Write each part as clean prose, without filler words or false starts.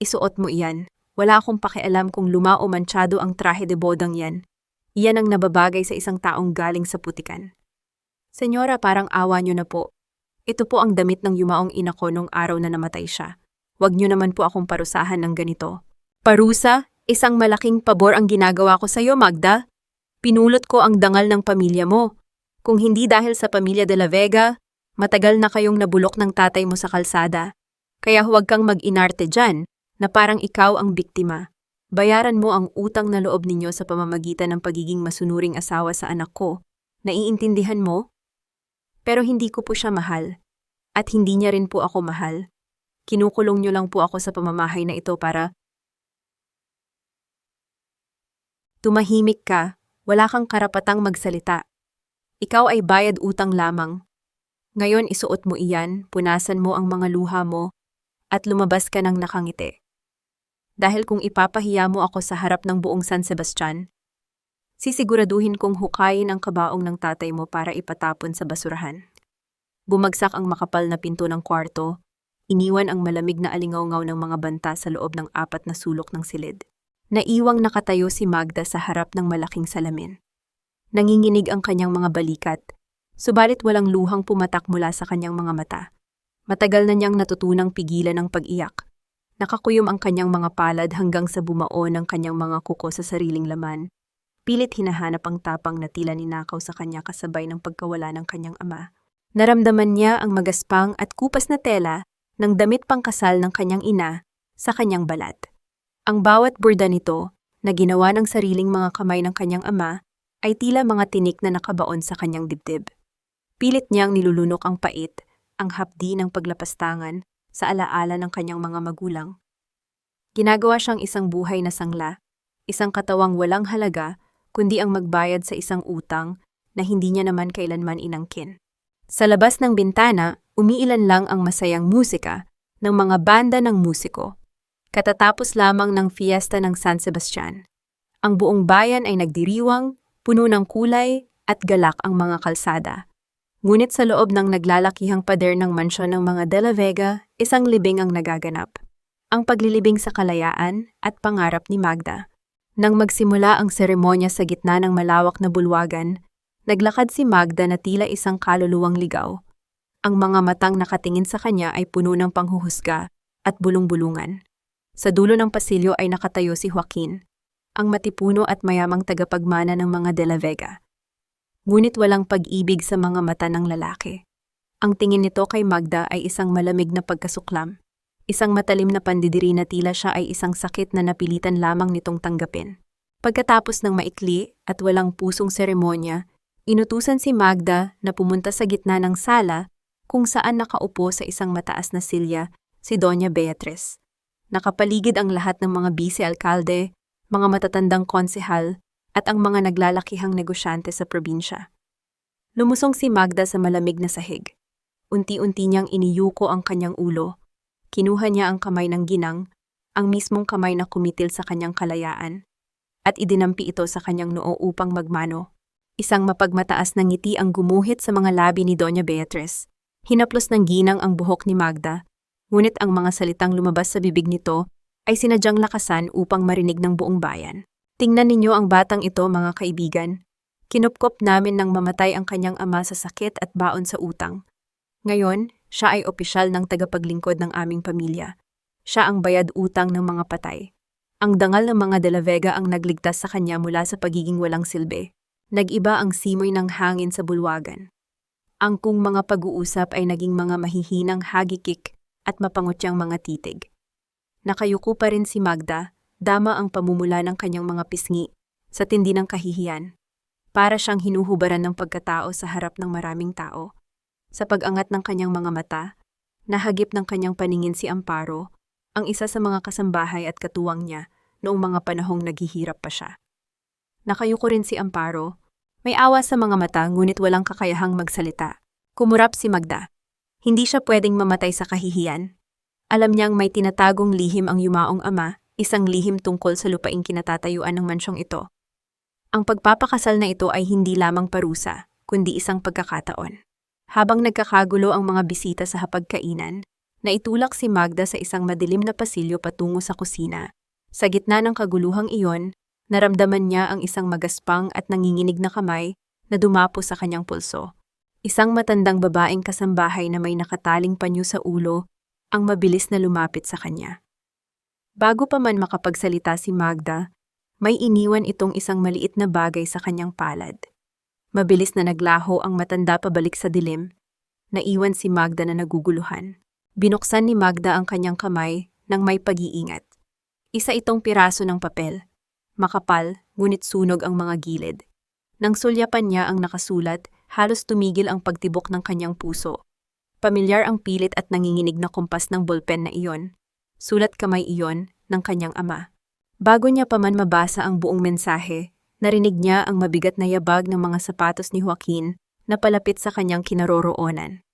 isuot mo iyan. Wala akong pakialam kung luma o manchado ang trahe de bodang yan. Iyan ang nababagay sa isang taong galing sa putikan. Senyora, parang awa niyo na po. Ito po ang damit ng yumaong ina ko nung araw na namatay siya. Huwag niyo naman po akong parusahan ng ganito. Parusa? Isang malaking pabor ang ginagawa ko sa iyo, Magda. Pinulot ko ang dangal ng pamilya mo. Kung hindi dahil sa pamilya de la Vega, matagal na kayong nabulok ng tatay mo sa kalsada. Kaya huwag kang mag-inarte dyan, na parang ikaw ang biktima. Bayaran mo ang utang na loob ninyo sa pamamagitan ng pagiging masunuring asawa sa anak ko. Naiintindihan mo? Pero hindi ko po siya mahal. At hindi niya rin po ako mahal. Kinukulong niyo lang po ako sa pamamahay na ito para... Tumahimik ka, wala kang karapatang magsalita. Ikaw ay bayad utang lamang. Ngayon isuot mo iyan, punasan mo ang mga luha mo, at lumabas ka ng nakangiti. Dahil kung ipapahiya mo ako sa harap ng buong San Sebastian, sisiguraduhin kong hukayin ang kabaong ng tatay mo para ipatapon sa basurahan. Bumagsak ang makapal na pinto ng kwarto, iniwan ang malamig na alingaw-ngaw ng mga banta sa loob ng 4 na sulok ng silid. Naiwang nakatayo si Magda sa harap ng malaking salamin. Nanginginig ang kanyang mga balikat, subalit walang luhang pumatak mula sa kanyang mga mata. Matagal na niyang natutunang pigilan ang pag-iyak. Nakakuyom ang kanyang mga palad hanggang sa bumao ng kanyang mga kuko sa sariling laman. Pilit hinahanap ang tapang na tila ninakaw sa kanya kasabay ng pagkawala ng kanyang ama. Naramdaman niya ang magaspang at kupas na tela ng damit pangkasal ng kanyang ina sa kanyang balat. Ang bawat burda nito, na ginawa ng sariling mga kamay ng kanyang ama, ay tila mga tinik na nakabaon sa kanyang dibdib. Pilit niyang nilulunok ang pait, ang hapdi ng paglapastangan sa alaala ng kanyang mga magulang. Ginagawa siyang isang buhay na sangla, isang katawang walang halaga, kundi ang magbayad sa isang utang na hindi niya naman kailanman inangkin. Sa labas ng bintana, umiilan lang ang masayang musika ng mga banda ng musiko. Katatapos lamang ng fiesta ng San Sebastian. Ang buong bayan ay nagdiriwang, puno ng kulay at galak ang mga kalsada. Ngunit sa loob ng naglalakihang pader ng mansyon ng mga De La Vega, isang libing ang nagaganap. Ang paglilibing sa kalayaan at pangarap ni Magda. Nang magsimula ang seremonya sa gitna ng malawak na bulwagan, naglakad si Magda na tila isang kaluluwang ligaw. Ang mga matang nakatingin sa kanya ay puno ng panghuhusga at bulong-bulungan. Sa dulo ng pasilyo ay nakatayo si Joaquin, ang matipuno at mayamang tagapagmana ng mga De La Vega. Ngunit walang pag-ibig sa mga mata ng lalaki. Ang tingin nito kay Magda ay isang malamig na pagkasuklam, isang matalim na pandidiri na tila siya ay isang sakit na napilitan lamang nitong tanggapin. Pagkatapos ng maikli at walang pusong seremonya, inutusan si Magda na pumunta sa gitna ng sala kung saan nakaupo sa isang mataas na silya si Doña Beatriz. Nakapaligid ang lahat ng mga bise-alkalde, mga matatandang konsehal, at ang mga naglalakihang negosyante sa probinsya. Lumusong si Magda sa malamig na sahig. Unti-unti niyang iniyuko ang kanyang ulo. Kinuha niya ang kamay ng ginang, ang mismong kamay na kumitil sa kanyang kalayaan, at idinampi ito sa kanyang noo upang magmano. Isang mapagmataas na ngiti ang gumuhit sa mga labi ni Doña Beatriz. Hinaplos ng ginang ang buhok ni Magda, ngunit ang mga salitang lumabas sa bibig nito ay sinadyang lakasan upang marinig ng buong bayan. Tingnan ninyo ang batang ito, mga kaibigan. Kinupkop namin nang mamatay ang kanyang ama sa sakit at baon sa utang. Ngayon, siya ay opisyal ng tagapaglingkod ng aming pamilya. Siya ang bayad utang ng mga patay. Ang dangal ng mga De La Vega ang nagligtas sa kanya mula sa pagiging walang silbi. Nag-iba ang simoy ng hangin sa bulwagan. Ang kung mga pag-uusap ay naging mga mahihinang hagikik at mapangutyang mga titig. Nakayuko pa rin si Magda, dama ang pamumula ng kanyang mga pisngi sa tindi ng kahihiyan. Para siyang hinuhubaran ng pagkatao sa harap ng maraming tao. Sa pag-angat ng kanyang mga mata, nahagip ng kanyang paningin si Amparo, ang isa sa mga kasambahay at katuwang niya noong mga panahong naghihirap pa siya. Nakayuko rin si Amparo, may awa sa mga mata ngunit walang kakayahang magsalita. Kumurap si Magda. Hindi siya pwedeng mamatay sa kahihiyan. Alam niyang may tinatagong lihim ang yumaong ama, isang lihim tungkol sa lupaing kinatatayuan ng mansyong ito. Ang pagpapakasal na ito ay hindi lamang parusa, kundi isang pagkakataon. Habang nagkakagulo ang mga bisita sa hapagkainan, Naitulak si Magda sa isang madilim na pasilyo patungo sa kusina. Sa gitna ng kaguluhang iyon, naramdaman niya ang isang magaspang at nanginginig na kamay na dumapo sa kanyang pulso. Isang matandang babaeng kasambahay na may nakataling panyo sa ulo ang mabilis na lumapit sa kanya. Bago pa man makapagsalita si Magda, may iniwan itong isang maliit na bagay sa kanyang palad. Mabilis na naglaho ang matanda pabalik sa dilim. Naiwan si Magda na naguguluhan. Binuksan ni Magda ang kanyang kamay nang may pag-iingat. Isa itong piraso ng papel. Makapal, ngunit sunog ang mga gilid. Nang sulyapan niya ang nakasulat, halos tumigil ang pagtibok ng kanyang puso. Pamilyar ang pilit at nanginginig na kumpas ng bolpen na iyon. Sulat kamay iyon ng kanyang ama. Bago niya pa man mabasa ang buong mensahe, narinig niya ang mabigat na yabag ng mga sapatos ni Joaquin na palapit sa kanyang kinaroroonan.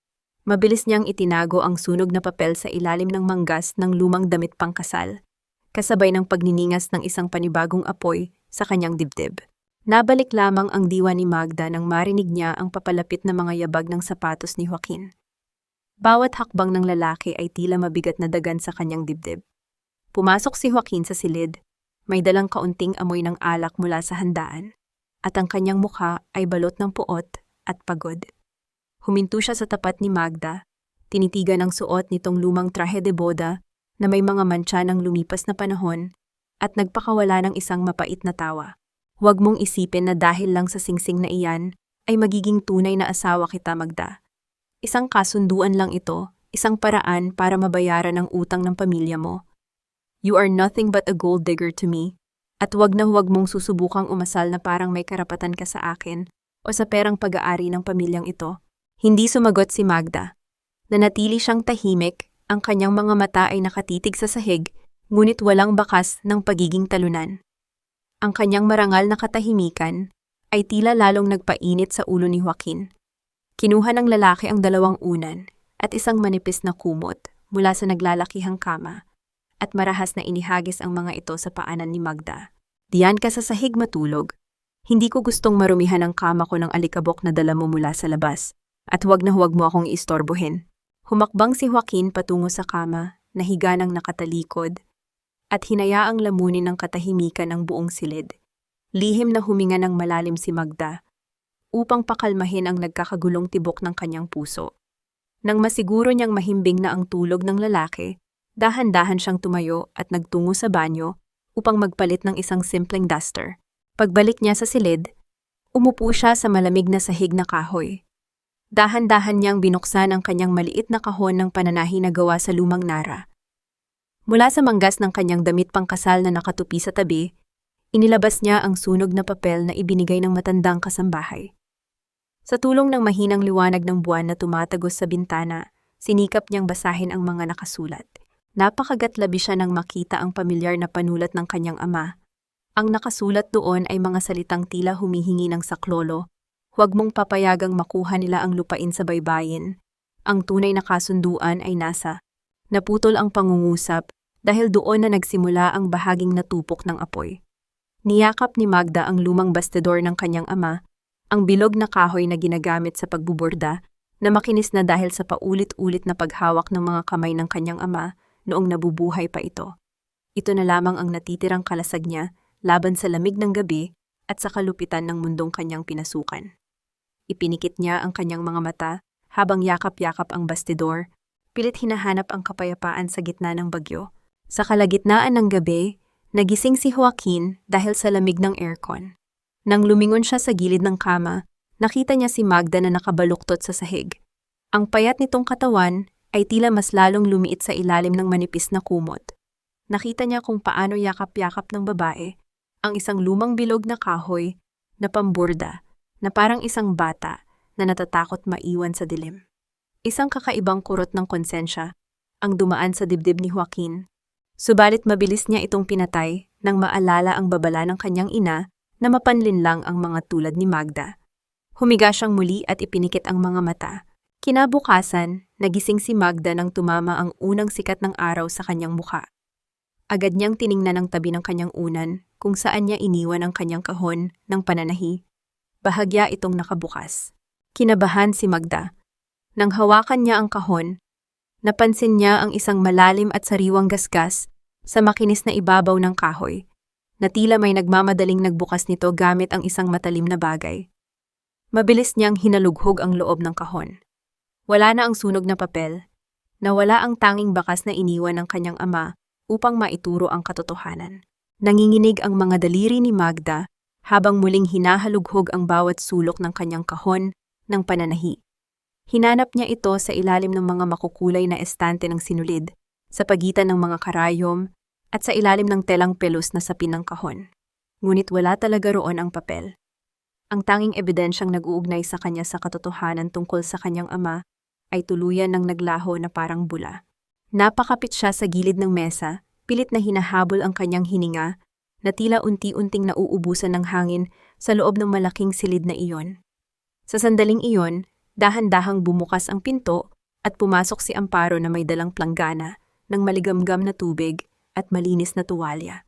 Mabilis niyang itinago ang sunog na papel sa ilalim ng manggas ng lumang damit pangkasal, kasabay ng pagniningas ng isang panibagong apoy sa kanyang dibdib. Nabalik lamang ang diwa ni Magda nang marinig niya ang papalapit na mga yabag ng sapatos ni Joaquin. Bawat hakbang ng lalaki ay tila mabigat na dagan sa kanyang dibdib. Pumasok si Joaquin sa silid, may dalang kaunting amoy ng alak mula sa handaan, at ang kanyang mukha ay balot ng puot at pagod. Huminto siya sa tapat ni Magda, tinitigan ang suot nitong lumang trahe de boda na may mga mantsa ng lumipas na panahon at nagpakawala ng isang mapait na tawa. Huwag mong isipin na dahil lang sa singsing na iyan ay magiging tunay na asawa kita, Magda. Isang kasunduan lang ito, isang paraan para mabayaran ang utang ng pamilya mo. You are nothing but a gold digger to me, at huwag na huwag mong susubukang umasal na parang may karapatan ka sa akin o sa perang pag-aari ng pamilyang ito. Hindi sumagot si Magda. Nanatili siyang tahimik, ang kanyang mga mata ay nakatitig sa sahig, ngunit walang bakas ng pagiging talunan. Ang kanyang marangal na katahimikan ay tila lalong nagpainit sa ulo ni Joaquin. Kinuha ng lalaki ang 2 unan at isang manipis na kumot mula sa naglalakihang kama at marahas na inihagis ang mga ito sa paanan ni Magda. Diyan ka sa sahig matulog. Hindi ko gustong marumihan ang kama ko ng alikabok na dala mo mula sa labas. At huwag na huwag mo akong iistorbohin. Humakbang si Joaquin patungo sa kama, nahiga ng nakatalikod, at hinayaang lamunin ng katahimikan ang buong silid. Lihim na huminga ng malalim si Magda, upang pakalmahin ang nagkakagulong tibok ng kanyang puso. Nang masiguro niyang mahimbing na ang tulog ng lalaki, dahan-dahan siyang tumayo at nagtungo sa banyo upang magpalit ng isang simpleng duster. Pagbalik niya sa silid, umupo siya sa malamig na sahig na kahoy. Dahan-dahan niyang binuksan ang kanyang maliit na kahon ng pananahi na gawa sa lumang nara. Mula sa manggas ng kanyang damit pangkasal na nakatupi sa tabi, inilabas niya ang sunog na papel na ibinigay ng matandang kasambahay. Sa tulong ng mahinang liwanag ng buwan na tumatagos sa bintana, sinikap niyang basahin ang mga nakasulat. Napakagatlabi siya nang makita ang pamilyar na panulat ng kanyang ama. Ang nakasulat doon ay mga salitang tila humihingi ng saklolo. Huwag mong papayagang makuha nila ang lupain sa baybayin. Ang tunay na kasunduan ay nasa. Naputol ang pangungusap dahil doon na nagsimula ang bahaging natupok ng apoy. Niyakap ni Magda ang lumang bastidor ng kanyang ama, ang bilog na kahoy na ginagamit sa pagbuborda, na makinis na dahil sa paulit-ulit na paghawak ng mga kamay ng kanyang ama noong nabubuhay pa ito. Ito na lamang ang natitirang kalasag niya laban sa lamig ng gabi at sa kalupitan ng mundong kanyang pinasukan. Ipinikit niya ang kanyang mga mata habang yakap-yakap ang bastidor, pilit hinahanap ang kapayapaan sa gitna ng bagyo. Sa kalagitnaan ng gabi, nagising si Joaquin dahil sa lamig ng aircon. Nang lumingon siya sa gilid ng kama, nakita niya si Magda na nakabaluktot sa sahig. Ang payat nitong katawan ay tila mas lalong lumiit sa ilalim ng manipis na kumot. Nakita niya kung paano yakap-yakap ng babae ang isang lumang bilog na kahoy na pamburda, na parang isang bata na natatakot maiwan sa dilim. Isang kakaibang kurot ng konsensya ang dumaan sa dibdib ni Joaquin. Subalit mabilis niya itong pinatay nang maalala ang babala ng kanyang ina na mapanlinlang ang mga tulad ni Magda. Humiga siyang muli at ipinikit ang mga mata. Kinabukasan, nagising si Magda nang tumama ang unang sikat ng araw sa kanyang mukha. Agad niyang tiningnan ang tabi ng kanyang unan kung saan niya iniwan ang kanyang kahon ng pananahi. Bahagya itong nakabukas. Kinabahan si Magda. Nang hawakan niya ang kahon, Napansin niya ang isang malalim at sariwang gasgas sa makinis na ibabaw ng kahoy, na tila may nagmamadaling nagbukas nito gamit ang isang matalim na bagay. Mabilis niyang hinalughog ang loob ng kahon. Wala na ang sunog na papel, nawala ang tanging bakas na iniwan ng kanyang ama upang maituro ang katotohanan. Nanginginig ang mga daliri ni Magda habang muling hinahalughog ang bawat sulok ng kanyang kahon ng pananahi. Hinanap niya ito sa ilalim ng mga makukulay na estante ng sinulid, sa pagitan ng mga karayom, at sa ilalim ng telang pelos na sapin ng kahon. Ngunit wala talaga roon ang papel. Ang tanging ebidensyang nag-uugnay sa kanya sa katotohanan tungkol sa kanyang ama ay tuluyan ng naglaho na parang bula. Napakapit siya sa gilid ng mesa, pilit na hinahabol ang kanyang hininga, na tila unti-unting nauubusan ng hangin sa loob ng malaking silid na iyon. Sa sandaling iyon, dahan-dahang bumukas ang pinto at pumasok si Amparo na may dalang planggana ng maligamgam na tubig at malinis na tuwalya.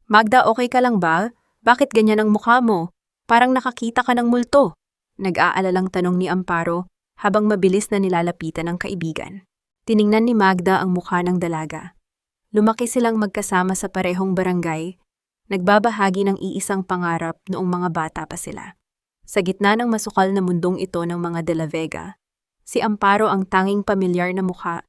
"Magda, okay ka lang ba? Bakit ganyan ang mukha mo? Parang nakakita ka ng multo." Nag-aalalang tanong ni Amparo habang mabilis na nilalapitan ng kaibigan. Tiningnan ni Magda ang mukha ng dalaga. Lumaki silang magkasama sa parehong barangay, nagbabahagi ng iisang pangarap noong mga bata pa sila. Sa gitna ng masukal na mundong ito ng mga De La Vega, si Amparo ang tanging pamilyar na mukha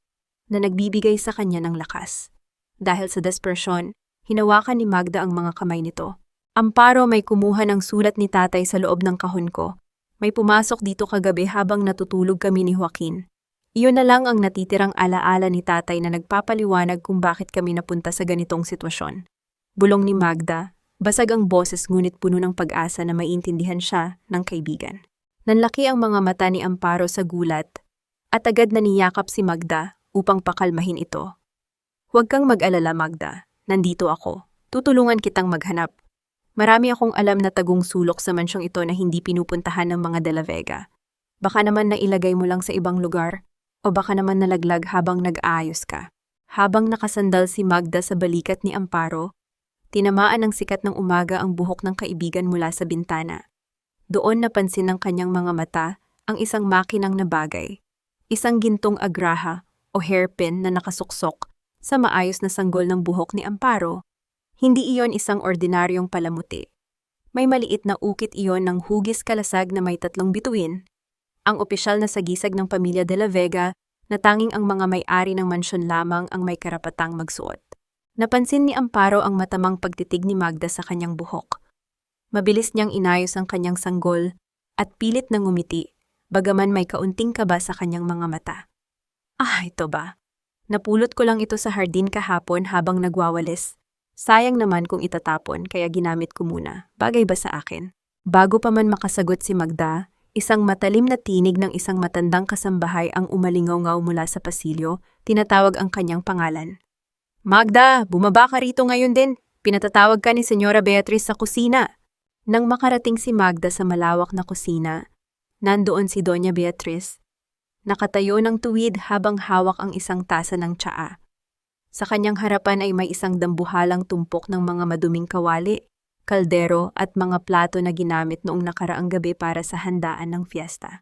na nagbibigay sa kanya ng lakas. Dahil sa desperasyon, hinawakan ni Magda ang mga kamay nito. "Amparo, may kumuha ng sulat ni tatay sa loob ng kahon ko. May pumasok dito kagabi habang natutulog kami ni Joaquin. Iyon na lang ang natitirang alaala ni tatay na nagpapaliwanag kung bakit kami napunta sa ganitong sitwasyon." Bulong ni Magda, basag ang boses ngunit puno ng pag-asa na maintindihan siya ng kaibigan. Nanlaki ang mga mata ni Amparo sa gulat at agad na niyakap si Magda upang pakalmahin ito. "Huwag kang mag-alala, Magda. Nandito ako. Tutulungan kitang maghanap. Marami akong alam na tagong sulok sa mansyong ito na hindi pinupuntahan ng mga De La Vega. Baka naman nailagay mo lang sa ibang lugar o baka naman nalaglag habang nag-aayos ka." Habang nakasandal si Magda sa balikat ni Amparo, tinamaan ng sikat ng umaga ang buhok ng kaibigan mula sa bintana. Doon napansin ng kanyang mga mata ang isang makinang na bagay, isang gintong agraha o hairpin na nakasuksok sa maayos na sanggol ng buhok ni Amparo. Hindi iyon isang ordinaryong palamuti. May maliit na ukit iyon ng hugis kalasag na may 3 bituin, ang opisyal na sagisag ng pamilya De La Vega na tanging ang mga may-ari ng mansyon lamang ang may karapatang magsuot. Napansin ni Amparo ang matamang pagtitig ni Magda sa kanyang buhok. Mabilis niyang inayos ang kanyang sanggol at pilit na ngumiti, bagaman may kaunting kaba sa kanyang mga mata. Ito ba? Napulot ko lang ito sa hardin kahapon habang nagwawalis. Sayang naman kung itatapon kaya ginamit ko muna. Bagay ba sa akin?" Bago pa man makasagot si Magda, isang matalim na tinig ng isang matandang kasambahay ang umalingaw-ngaw mula sa pasilyo, tinatawag ang kanyang pangalan. "Magda, bumaba ka rito ngayon din. Pinatatawag ka ni Senyora Beatriz sa kusina." Nang makarating si Magda sa malawak na kusina, nandoon si Doña Beatriz. Nakatayo ng tuwid habang hawak ang isang tasa ng tsaa. Sa kanyang harapan ay may isang dambuhalang tumpok ng mga maduming kawali, kaldero at mga plato na ginamit noong nakaraang gabi para sa handaan ng fiesta.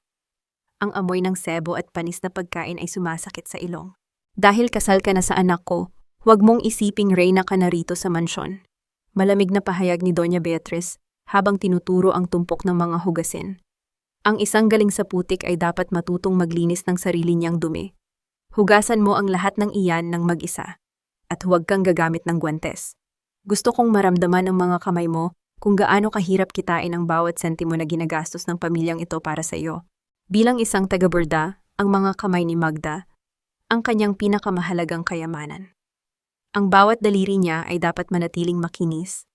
Ang amoy ng sebo at panis na pagkain ay sumasakit sa ilong. "Dahil kasal ka na sa anak ko, huwag mong isiping reyna ka na rito sa mansyon." Malamig na pahayag ni Doña Beatriz habang tinuturo ang tumpok ng mga hugasin. Ang isang galing sa putik ay dapat matutong maglinis ng sarili niyang dumi. Hugasan mo ang lahat ng iyan ng mag-isa. At huwag kang gagamit ng guwantes. Gusto kong maramdaman ng mga kamay mo kung gaano kahirap kitain ang bawat sentimo na ginagastos ng pamilyang ito para sa iyo. Bilang isang taga-Borda, ang mga kamay ni Magda, ang kanyang pinakamahalagang kayamanan. Ang bawat daliri niya ay dapat manatiling makinis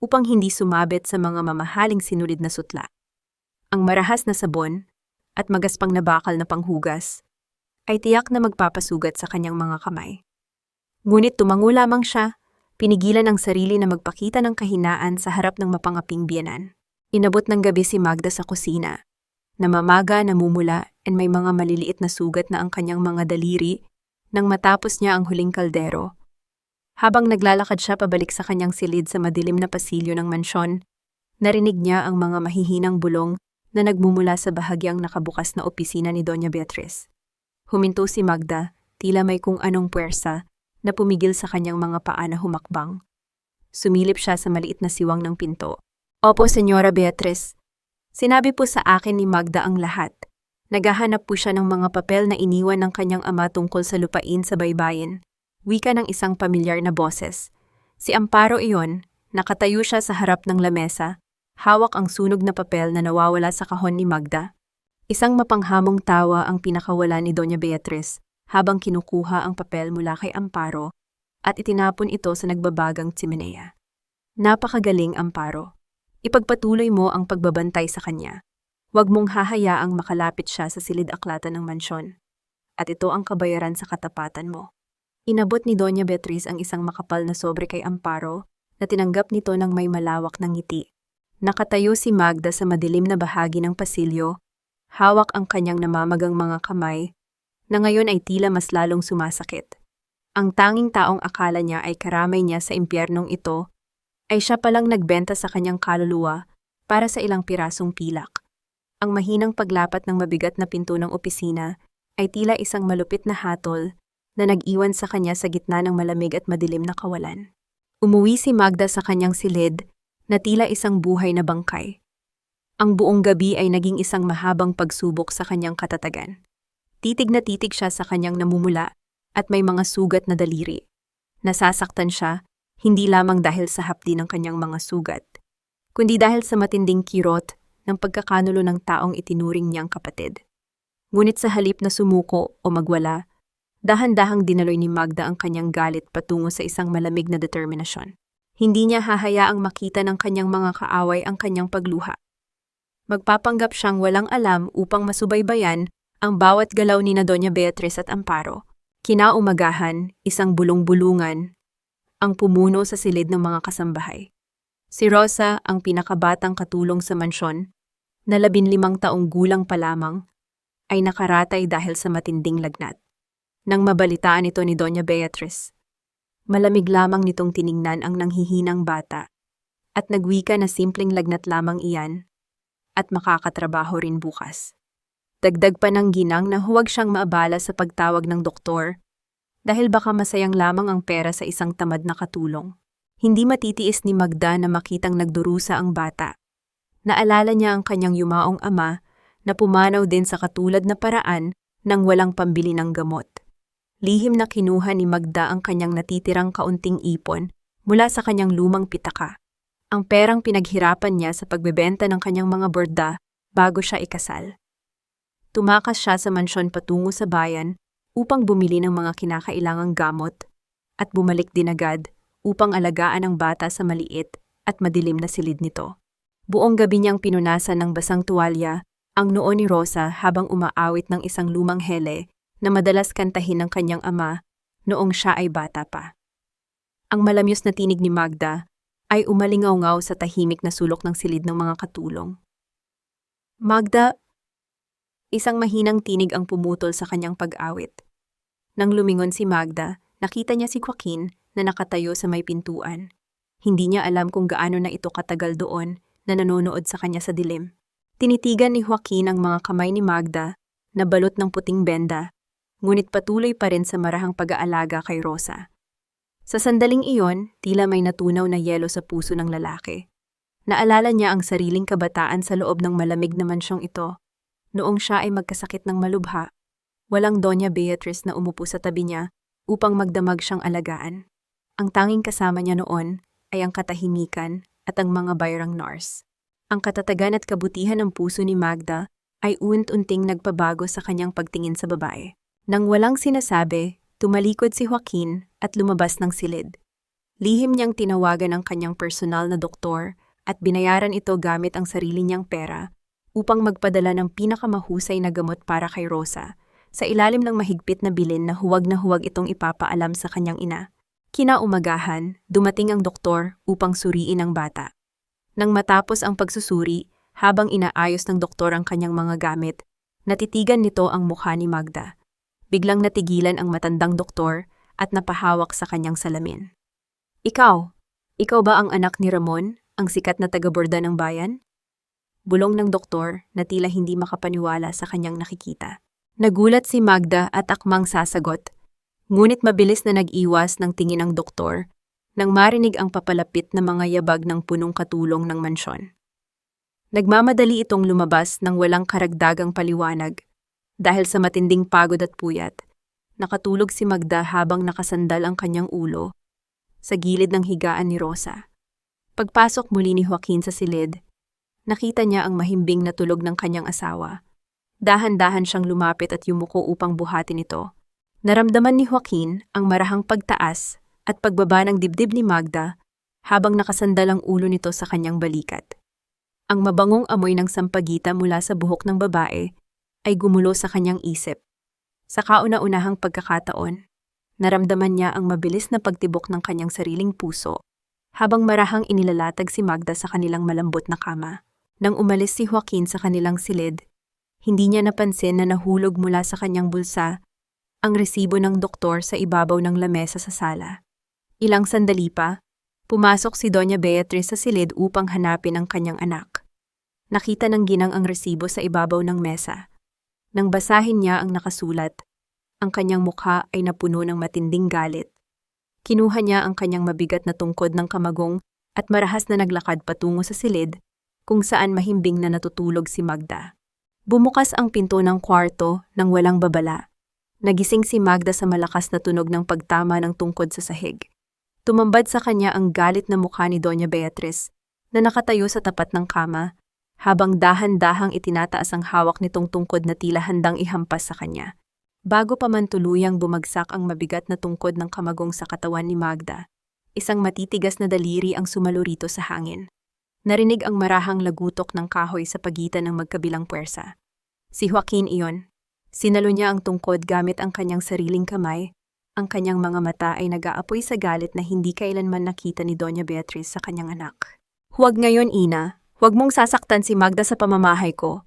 upang hindi sumabit sa mga mamahaling sinulid na sutla. Ang marahas na sabon at magaspang na bakal na panghugas ay tiyak na magpapasugat sa kanyang mga kamay. Ngunit tumango lamang siya, pinigilan ang sarili na magpakita ng kahinaan sa harap ng mapangaping biyenan. Inabot ng gabi si Magda sa kusina. Namamaga, namumula, and may mga maliliit na sugat na ang kanyang mga daliri nang matapos niya ang huling kaldero. Habang naglalakad siya pabalik sa kanyang silid sa madilim na pasilyo ng mansyon, narinig niya ang mga mahihinang bulong na nagmumula sa bahagyang nakabukas na opisina ni Doña Beatriz. Huminto si Magda, tila may kung anong puwersa na pumigil sa kanyang mga paa na humakbang. Sumilip siya sa maliit na siwang ng pinto. Opo, Senyora Beatriz. Sinabi po sa akin ni Magda ang lahat. Naghahanap po siya ng mga papel na iniwan ng kanyang ama tungkol sa lupain sa baybayin. Wika ng isang pamilyar na boses. Si Amparo iyon, nakatayo siya sa harap ng lamesa, hawak ang sunog na papel na nawawala sa kahon ni Magda. Isang mapanghamong tawa ang pinakawala ni Doña Beatriz habang kinukuha ang papel mula kay Amparo at itinapon ito sa nagbabagang tsimenea. Napakagaling, Amparo. Ipagpatuloy mo ang pagbabantay sa kanya. Huwag mong hahayaang makalapit siya sa silid-aklatan ng mansyon. At ito ang kabayaran sa katapatan mo. Inabot ni Doña Beatriz ang isang makapal na sobre kay Amparo na tinanggap nito ng may malawak na ngiti. Nakatayo si Magda sa madilim na bahagi ng pasilyo, hawak ang kanyang namamagang mga kamay, na ngayon ay tila mas lalong sumasakit. Ang tanging taong akala niya ay karamay niya sa impyernong ito, ay siya palang nagbenta sa kanyang kaluluwa para sa ilang pirasong pilak. Ang mahinang paglapat ng mabigat na pinto ng opisina ay tila isang malupit na hatol na nag-iwan sa kanya sa gitna ng malamig at madilim na kawalan. Umuwi si Magda sa kanyang silid na tila isang buhay na bangkay. Ang buong gabi ay naging isang mahabang pagsubok sa kanyang katatagan. Titig na titig siya sa kanyang namumula at may mga sugat na daliri. Nasasaktan siya, hindi lamang dahil sa hapdi ng kanyang mga sugat, kundi dahil sa matinding kirot ng pagkakanulo ng taong itinuring niyang kapatid. Ngunit sa halip na sumuko o magwala, dahan-dahang dinaloy ni Magda ang kanyang galit patungo sa isang malamig na determinasyon. Hindi niya hahayaang makita ng kanyang mga kaaway ang kanyang pagluha. Magpapanggap siyang walang alam upang masubaybayan ang bawat galaw ni na Doña Beatriz at Amparo. Kinaumagahan, isang bulong-bulungan ang pumuno sa silid ng mga kasambahay. Si Rosa, ang pinakabatang katulong sa mansyon, na 15 taong gulang pa lamang, ay nakaratay dahil sa matinding lagnat. Nang mabalitaan ito ni Doña Beatriz, malamig lamang nitong tiningnan ang nanghihinang bata at nagwika na simpleng lagnat lamang iyan at makakatrabaho rin bukas. Dagdag pa ng ginang na huwag siyang maabala sa pagtawag ng doktor dahil baka masayang lamang ang pera sa isang tamad na katulong. Hindi matitiis ni Magda na makitang nagdurusa ang bata. Naalala niya ang kanyang yumaong ama na pumanaw din sa katulad na paraan nang walang pambili ng gamot. Lihim na kinuha ni Magda ang kanyang natitirang kaunting ipon mula sa kanyang lumang pitaka. Ang perang pinaghirapan niya sa pagbebenta ng kanyang mga borda bago siya ikasal. Tumakas siya sa mansyon patungo sa bayan upang bumili ng mga kinakailangang gamot at bumalik din agad upang alagaan ang bata sa maliit at madilim na silid nito. Buong gabi niyang pinunasan ng basang tuwalya ang noo ni Rosa habang umaawit ng isang lumang hele na madalas kantahin ng kanyang ama noong siya ay bata pa. Ang malamyos na tinig ni Magda ay umalingaw-ngaw sa tahimik na sulok ng silid ng mga katulong. Magda! Isang mahinang tinig ang pumutol sa kanyang pag-awit. Nang lumingon si Magda, nakita niya si Joaquin na nakatayo sa may pintuan. Hindi niya alam kung gaano na ito katagal doon na nanonood sa kanya sa dilim. Tinitigan ni Joaquin ang mga kamay ni Magda na balot ng puting benda, ngunit patuloy pa rin sa marahang pag-aalaga kay Rosa. Sa sandaling iyon, tila may natunaw na yelo sa puso ng lalaki. Naalala niya ang sariling kabataan sa loob ng malamig na mansyong ito. Noong siya ay magkasakit ng malubha, walang Doña Beatriz na umupo sa tabi niya upang magdamag siyang alagaan. Ang tanging kasama niya noon ay ang katahimikan at ang mga bayrang nurse. Ang katatagan at kabutihan ng puso ni Magda ay unti-unting nagpabago sa kanyang pagtingin sa babae. Nang walang sinasabi, tumalikod si Joaquin at lumabas ng silid. Lihim niyang tinawagan ang kanyang personal na doktor at binayaran ito gamit ang sarili niyang pera upang magpadala ng pinakamahusay na gamot para kay Rosa sa ilalim ng mahigpit na bilin na huwag itong ipapaalam sa kanyang ina. Kinaumagahan, dumating ang doktor upang suriin ang bata. Nang matapos ang pagsusuri, habang inaayos ng doktor ang kanyang mga gamit, natitigan nito ang mukha ni Magda. Biglang natigilan ang matandang doktor at napahawak sa kanyang salamin. Ikaw ba ang anak ni Ramon, ang sikat na taga-borda ng bayan? Bulong ng doktor na tila hindi makapaniwala sa kanyang nakikita. Nagulat si Magda at akmang sasagot, Ngunit mabilis na nag-iwas ng tingin ng doktor nang marinig ang papalapit na mga yabag ng punong katulong ng mansyon. Nagmamadali itong lumabas ng walang karagdagang paliwanag dahil sa matinding pagod at puyat. Nakatulog si Magda habang nakasandal ang kanyang ulo sa gilid ng higaan ni Rosa. Pagpasok muli ni Joaquin sa silid, nakita niya ang mahimbing na tulog ng kanyang asawa. Dahan-dahan siyang lumapit at yumuko upang buhatin ito. Naramdaman ni Joaquin ang marahang pagtaas at pagbaba ng dibdib ni Magda habang nakasandal ang ulo nito sa kanyang balikat. Ang mabangong amoy ng sampagita mula sa buhok ng babae ay gumulo sa kanyang isip. Sa kauna-unahang pagkakataon, naramdaman niya ang mabilis na pagtibok ng kanyang sariling puso habang marahang inilalatag si Magda sa kanilang malambot na kama. Nang umalis si Joaquin sa kanilang silid, hindi niya napansin na nahulog mula sa kanyang bulsa ang resibo ng doktor sa ibabaw ng lamesa sa sala. Ilang sandali pa, pumasok si Doña Beatriz sa silid upang hanapin ang kanyang anak. Nakita ng ginang ang resibo sa ibabaw ng mesa. Nang basahin niya ang nakasulat, ang kanyang mukha ay napuno ng matinding galit. Kinuha niya ang kanyang mabigat na tungkod ng kamagong at marahas na naglakad patungo sa silid kung saan mahimbing na natutulog si Magda. Bumukas ang pinto ng kwarto nang walang babala. Nagising si Magda sa malakas na tunog ng pagtama ng tungkod sa sahig. Tumambad sa kanya ang galit na mukha ni Doña Beatriz na nakatayo sa tapat ng kama habang dahan-dahang itinataas ang hawak nitong tungkod na tila handang ihampas sa kanya. Bago pa man tuluyang bumagsak ang mabigat na tungkod ng kamagong sa katawan ni Magda, isang matitigas na daliri ang sumalo rito sa hangin. Narinig ang marahang lagutok ng kahoy sa pagitan ng magkabilang puwersa. Si Joaquin iyon. Sinalo niya ang tungkod gamit ang kanyang sariling kamay. Ang kanyang mga mata ay nag-aapoy sa galit na hindi kailanman nakita ni Doña Beatriz sa kanyang anak. "Huwag ngayon, Ina. Huwag mong sasaktan si Magda sa pamamahay ko."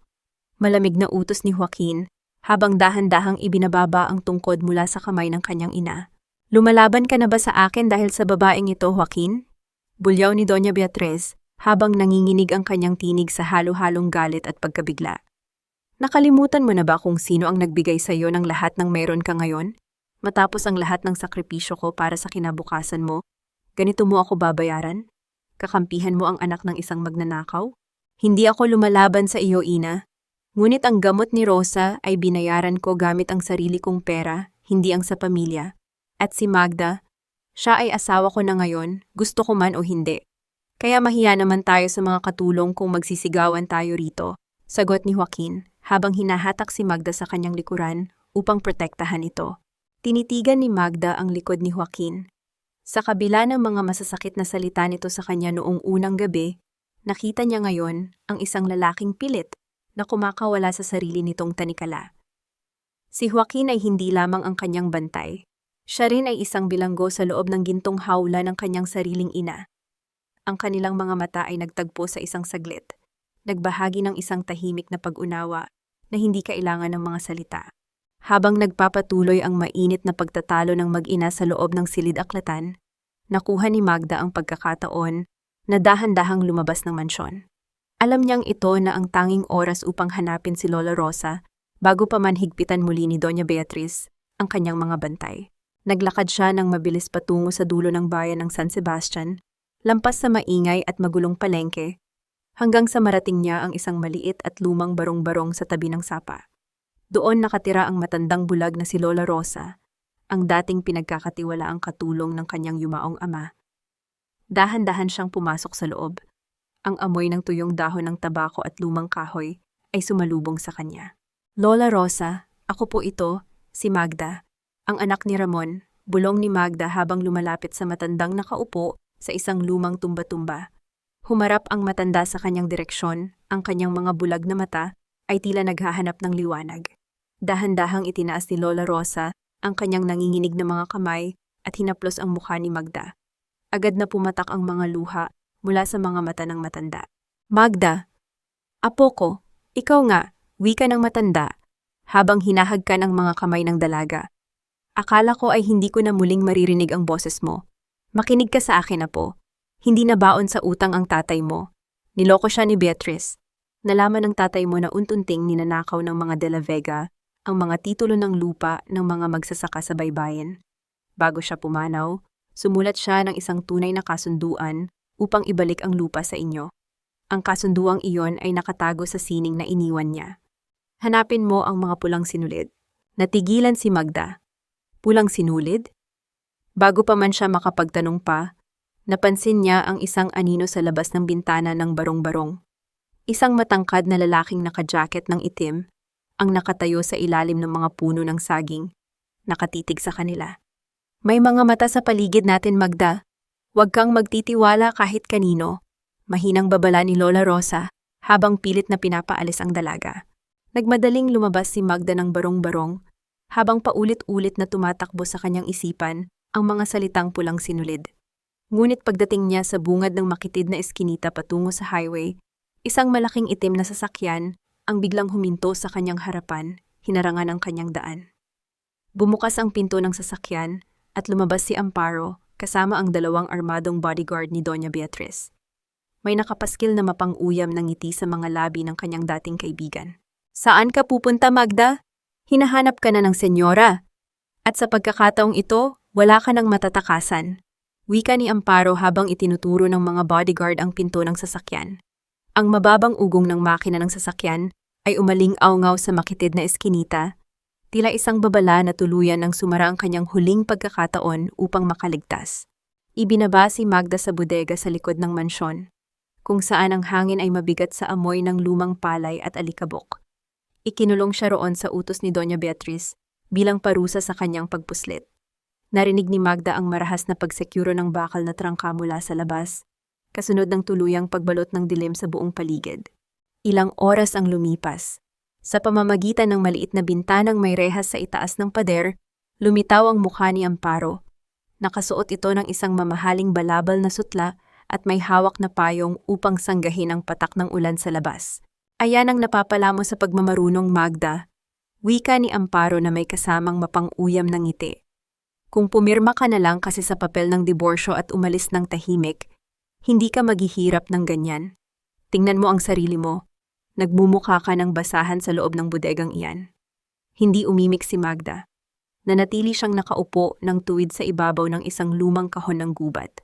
Malamig na utos ni Joaquin habang dahan-dahang ibinababa ang tungkod mula sa kamay ng kanyang ina. "Lumalaban ka na ba sa akin dahil sa babaeng ito, Joaquin?" Bulyaw ni Doña Beatriz habang nanginginig ang kanyang tinig sa halo-halong galit at pagkabigla. "Nakalimutan mo na ba kung sino ang nagbigay sa iyo ng lahat ng meron ka ngayon? Matapos ang lahat ng sakripisyo ko para sa kinabukasan mo, ganito mo ako babayaran? Kakampihan mo ang anak ng isang magnanakaw? Hindi ako lumalaban sa iyo, Ina. Ngunit ang gamot ni Rosa ay binayaran ko gamit ang sarili kong pera, hindi ang sa pamilya. At si Magda, siya ay asawa ko na ngayon, gusto ko man o hindi. Kaya mahiya naman tayo sa mga katulong kung magsisigawan tayo rito," sagot ni Joaquin habang hinahatak si Magda sa kanyang likuran upang protektahan ito. Tinitigan ni Magda ang likod ni Joaquin. Sa kabila ng mga masasakit na salita nito sa kanya noong unang gabi, nakita niya ngayon ang isang lalaking pilit na kumakawala sa sarili nitong tanikala. Si Joaquin ay hindi lamang ang kanyang bantay. Siya rin ay isang bilanggo sa loob ng gintong hawla ng kanyang sariling ina. Ang kanilang mga mata ay nagtagpo sa isang saglit, nagbahagi ng isang tahimik na pag-unawa na hindi kailangan ng mga salita. Habang nagpapatuloy ang mainit na pagtatalo ng mag-ina sa loob ng silid-aklatan, nakuha ni Magda ang pagkakataon na dahan-dahang lumabas ng mansyon. Alam niyang ito na ang tanging oras upang hanapin si Lola Rosa bago pa man higpitan muli ni Doña Beatriz ang kanyang mga bantay. Naglakad siya ng mabilis patungo sa dulo ng bayan ng San Sebastian, lampas sa maingay at magulong palengke, hanggang sa marating niya ang isang maliit at lumang barong-barong sa tabi ng sapa. Doon nakatira ang matandang bulag na si Lola Rosa, ang dating pinagkakatiwalaang katulong ng kanyang yumaong ama. Dahan-dahan siyang pumasok sa loob. Ang amoy ng tuyong dahon ng tabako at lumang kahoy ay sumalubong sa kanya. "Lola Rosa, ako po ito, si Magda, ang anak ni Ramon," bulong ni Magda habang lumalapit sa matandang nakaupo sa isang lumang tumba-tumba. Humarap ang matanda sa kanyang direksyon, ang kanyang mga bulag na mata ay tila naghahanap ng liwanag. Dahan-dahang itinaas ni Lola Rosa ang kanyang nanginginig na mga kamay at hinaplos ang mukha ni Magda. Agad na pumatak ang mga luha mula sa mga mata ng matanda. "Magda, apo ko, ikaw nga," wika ng matanda, habang hinahagkan ang mga kamay ng dalaga. "Akala ko ay hindi ko na muling maririnig ang boses mo. Makinig ka sa akin, apo. Hindi na baon sa utang ang tatay mo. Niloko siya ni Beatriz. Nalaman ng tatay mo na untunting ninanakaw ng mga De la Vega ang mga titulo ng lupa ng mga magsasaka sa baybayin. Bago siya pumanaw, sumulat siya ng isang tunay na kasunduan upang ibalik ang lupa sa inyo. Ang kasunduang iyon ay nakatago sa sining na iniwan niya. Hanapin mo ang mga pulang sinulid. Natigilan si Magda. Pulang sinulid? Bago pa man siya makapagtanong pa, napansin niya ang isang anino sa labas ng bintana ng barong-barong. Isang matangkad na lalaking nakajacket ng itim ang nakatayo sa ilalim ng mga puno ng saging, nakatitig sa kanila. May mga mata sa paligid natin, Magda. Huwag kang magtitiwala kahit kanino. Mahinang babala ni Lola Rosa habang pilit na pinapaalis ang dalaga. Nagmadaling lumabas si Magda ng barong-barong habang paulit-ulit na tumatakbo sa kanyang isipan ang mga salitang pulang sinulid. Ngunit pagdating niya sa bungad ng makitid na eskinita patungo sa highway, isang malaking itim na sasakyan ang biglang huminto sa kanyang harapan, hinarangan ang kanyang daan. Bumukas ang pinto ng sasakyan at lumabas si Amparo kasama ang dalawang armadong bodyguard ni Doña Beatriz. May nakapaskil na mapang-uyam ng ngiti sa mga labi ng kanyang dating kaibigan. Saan ka pupunta, Magda? Hinahanap ka na ng senyora. At sa pagkakataong ito, wala ka ng matatakasan. Wika ni Amparo habang itinuturo ng mga bodyguard ang pinto ng sasakyan. Ang mababang ugong ng makina ng sasakyan ay umaling-awngaw sa makitid na eskinita, tila isang babala na tuluyan ang sumara ang kanyang huling pagkakataon upang makaligtas. Ibinaba si Magda sa bodega sa likod ng mansyon, kung saan ang hangin ay mabigat sa amoy ng lumang palay at alikabok. Ikinulong siya roon sa utos ni Doña Beatriz bilang parusa sa kanyang pagpuslit. Narinig ni Magda ang marahas na pagsekuro ng bakal na trangka mula sa labas, kasunod ng tuluyang pagbalot ng dilim sa buong paligid. Ilang oras ang lumipas. Sa pamamagitan ng maliit na bintanang may rehas sa itaas ng pader, lumitaw ang mukha ni Amparo. Nakasuot ito ng isang mamahaling balabal na sutla at may hawak na payong upang sanggahin ang patak ng ulan sa labas. Ayan ang napapala mo sa pagmamarunong, Magda. Wika ni Amparo na may kasamang mapang-uyam ng ngiti. Kung pumirma ka na lang kasi sa papel ng diborsyo at umalis ng tahimik, hindi ka maghihirap ng ganyan. Tingnan mo ang sarili mo. Nagmumukha ka ng basahan sa loob ng bodegang iyan. Hindi umimik si Magda. Nanatili siyang nakaupo ng tuwid sa ibabaw ng isang lumang kahon ng gubat.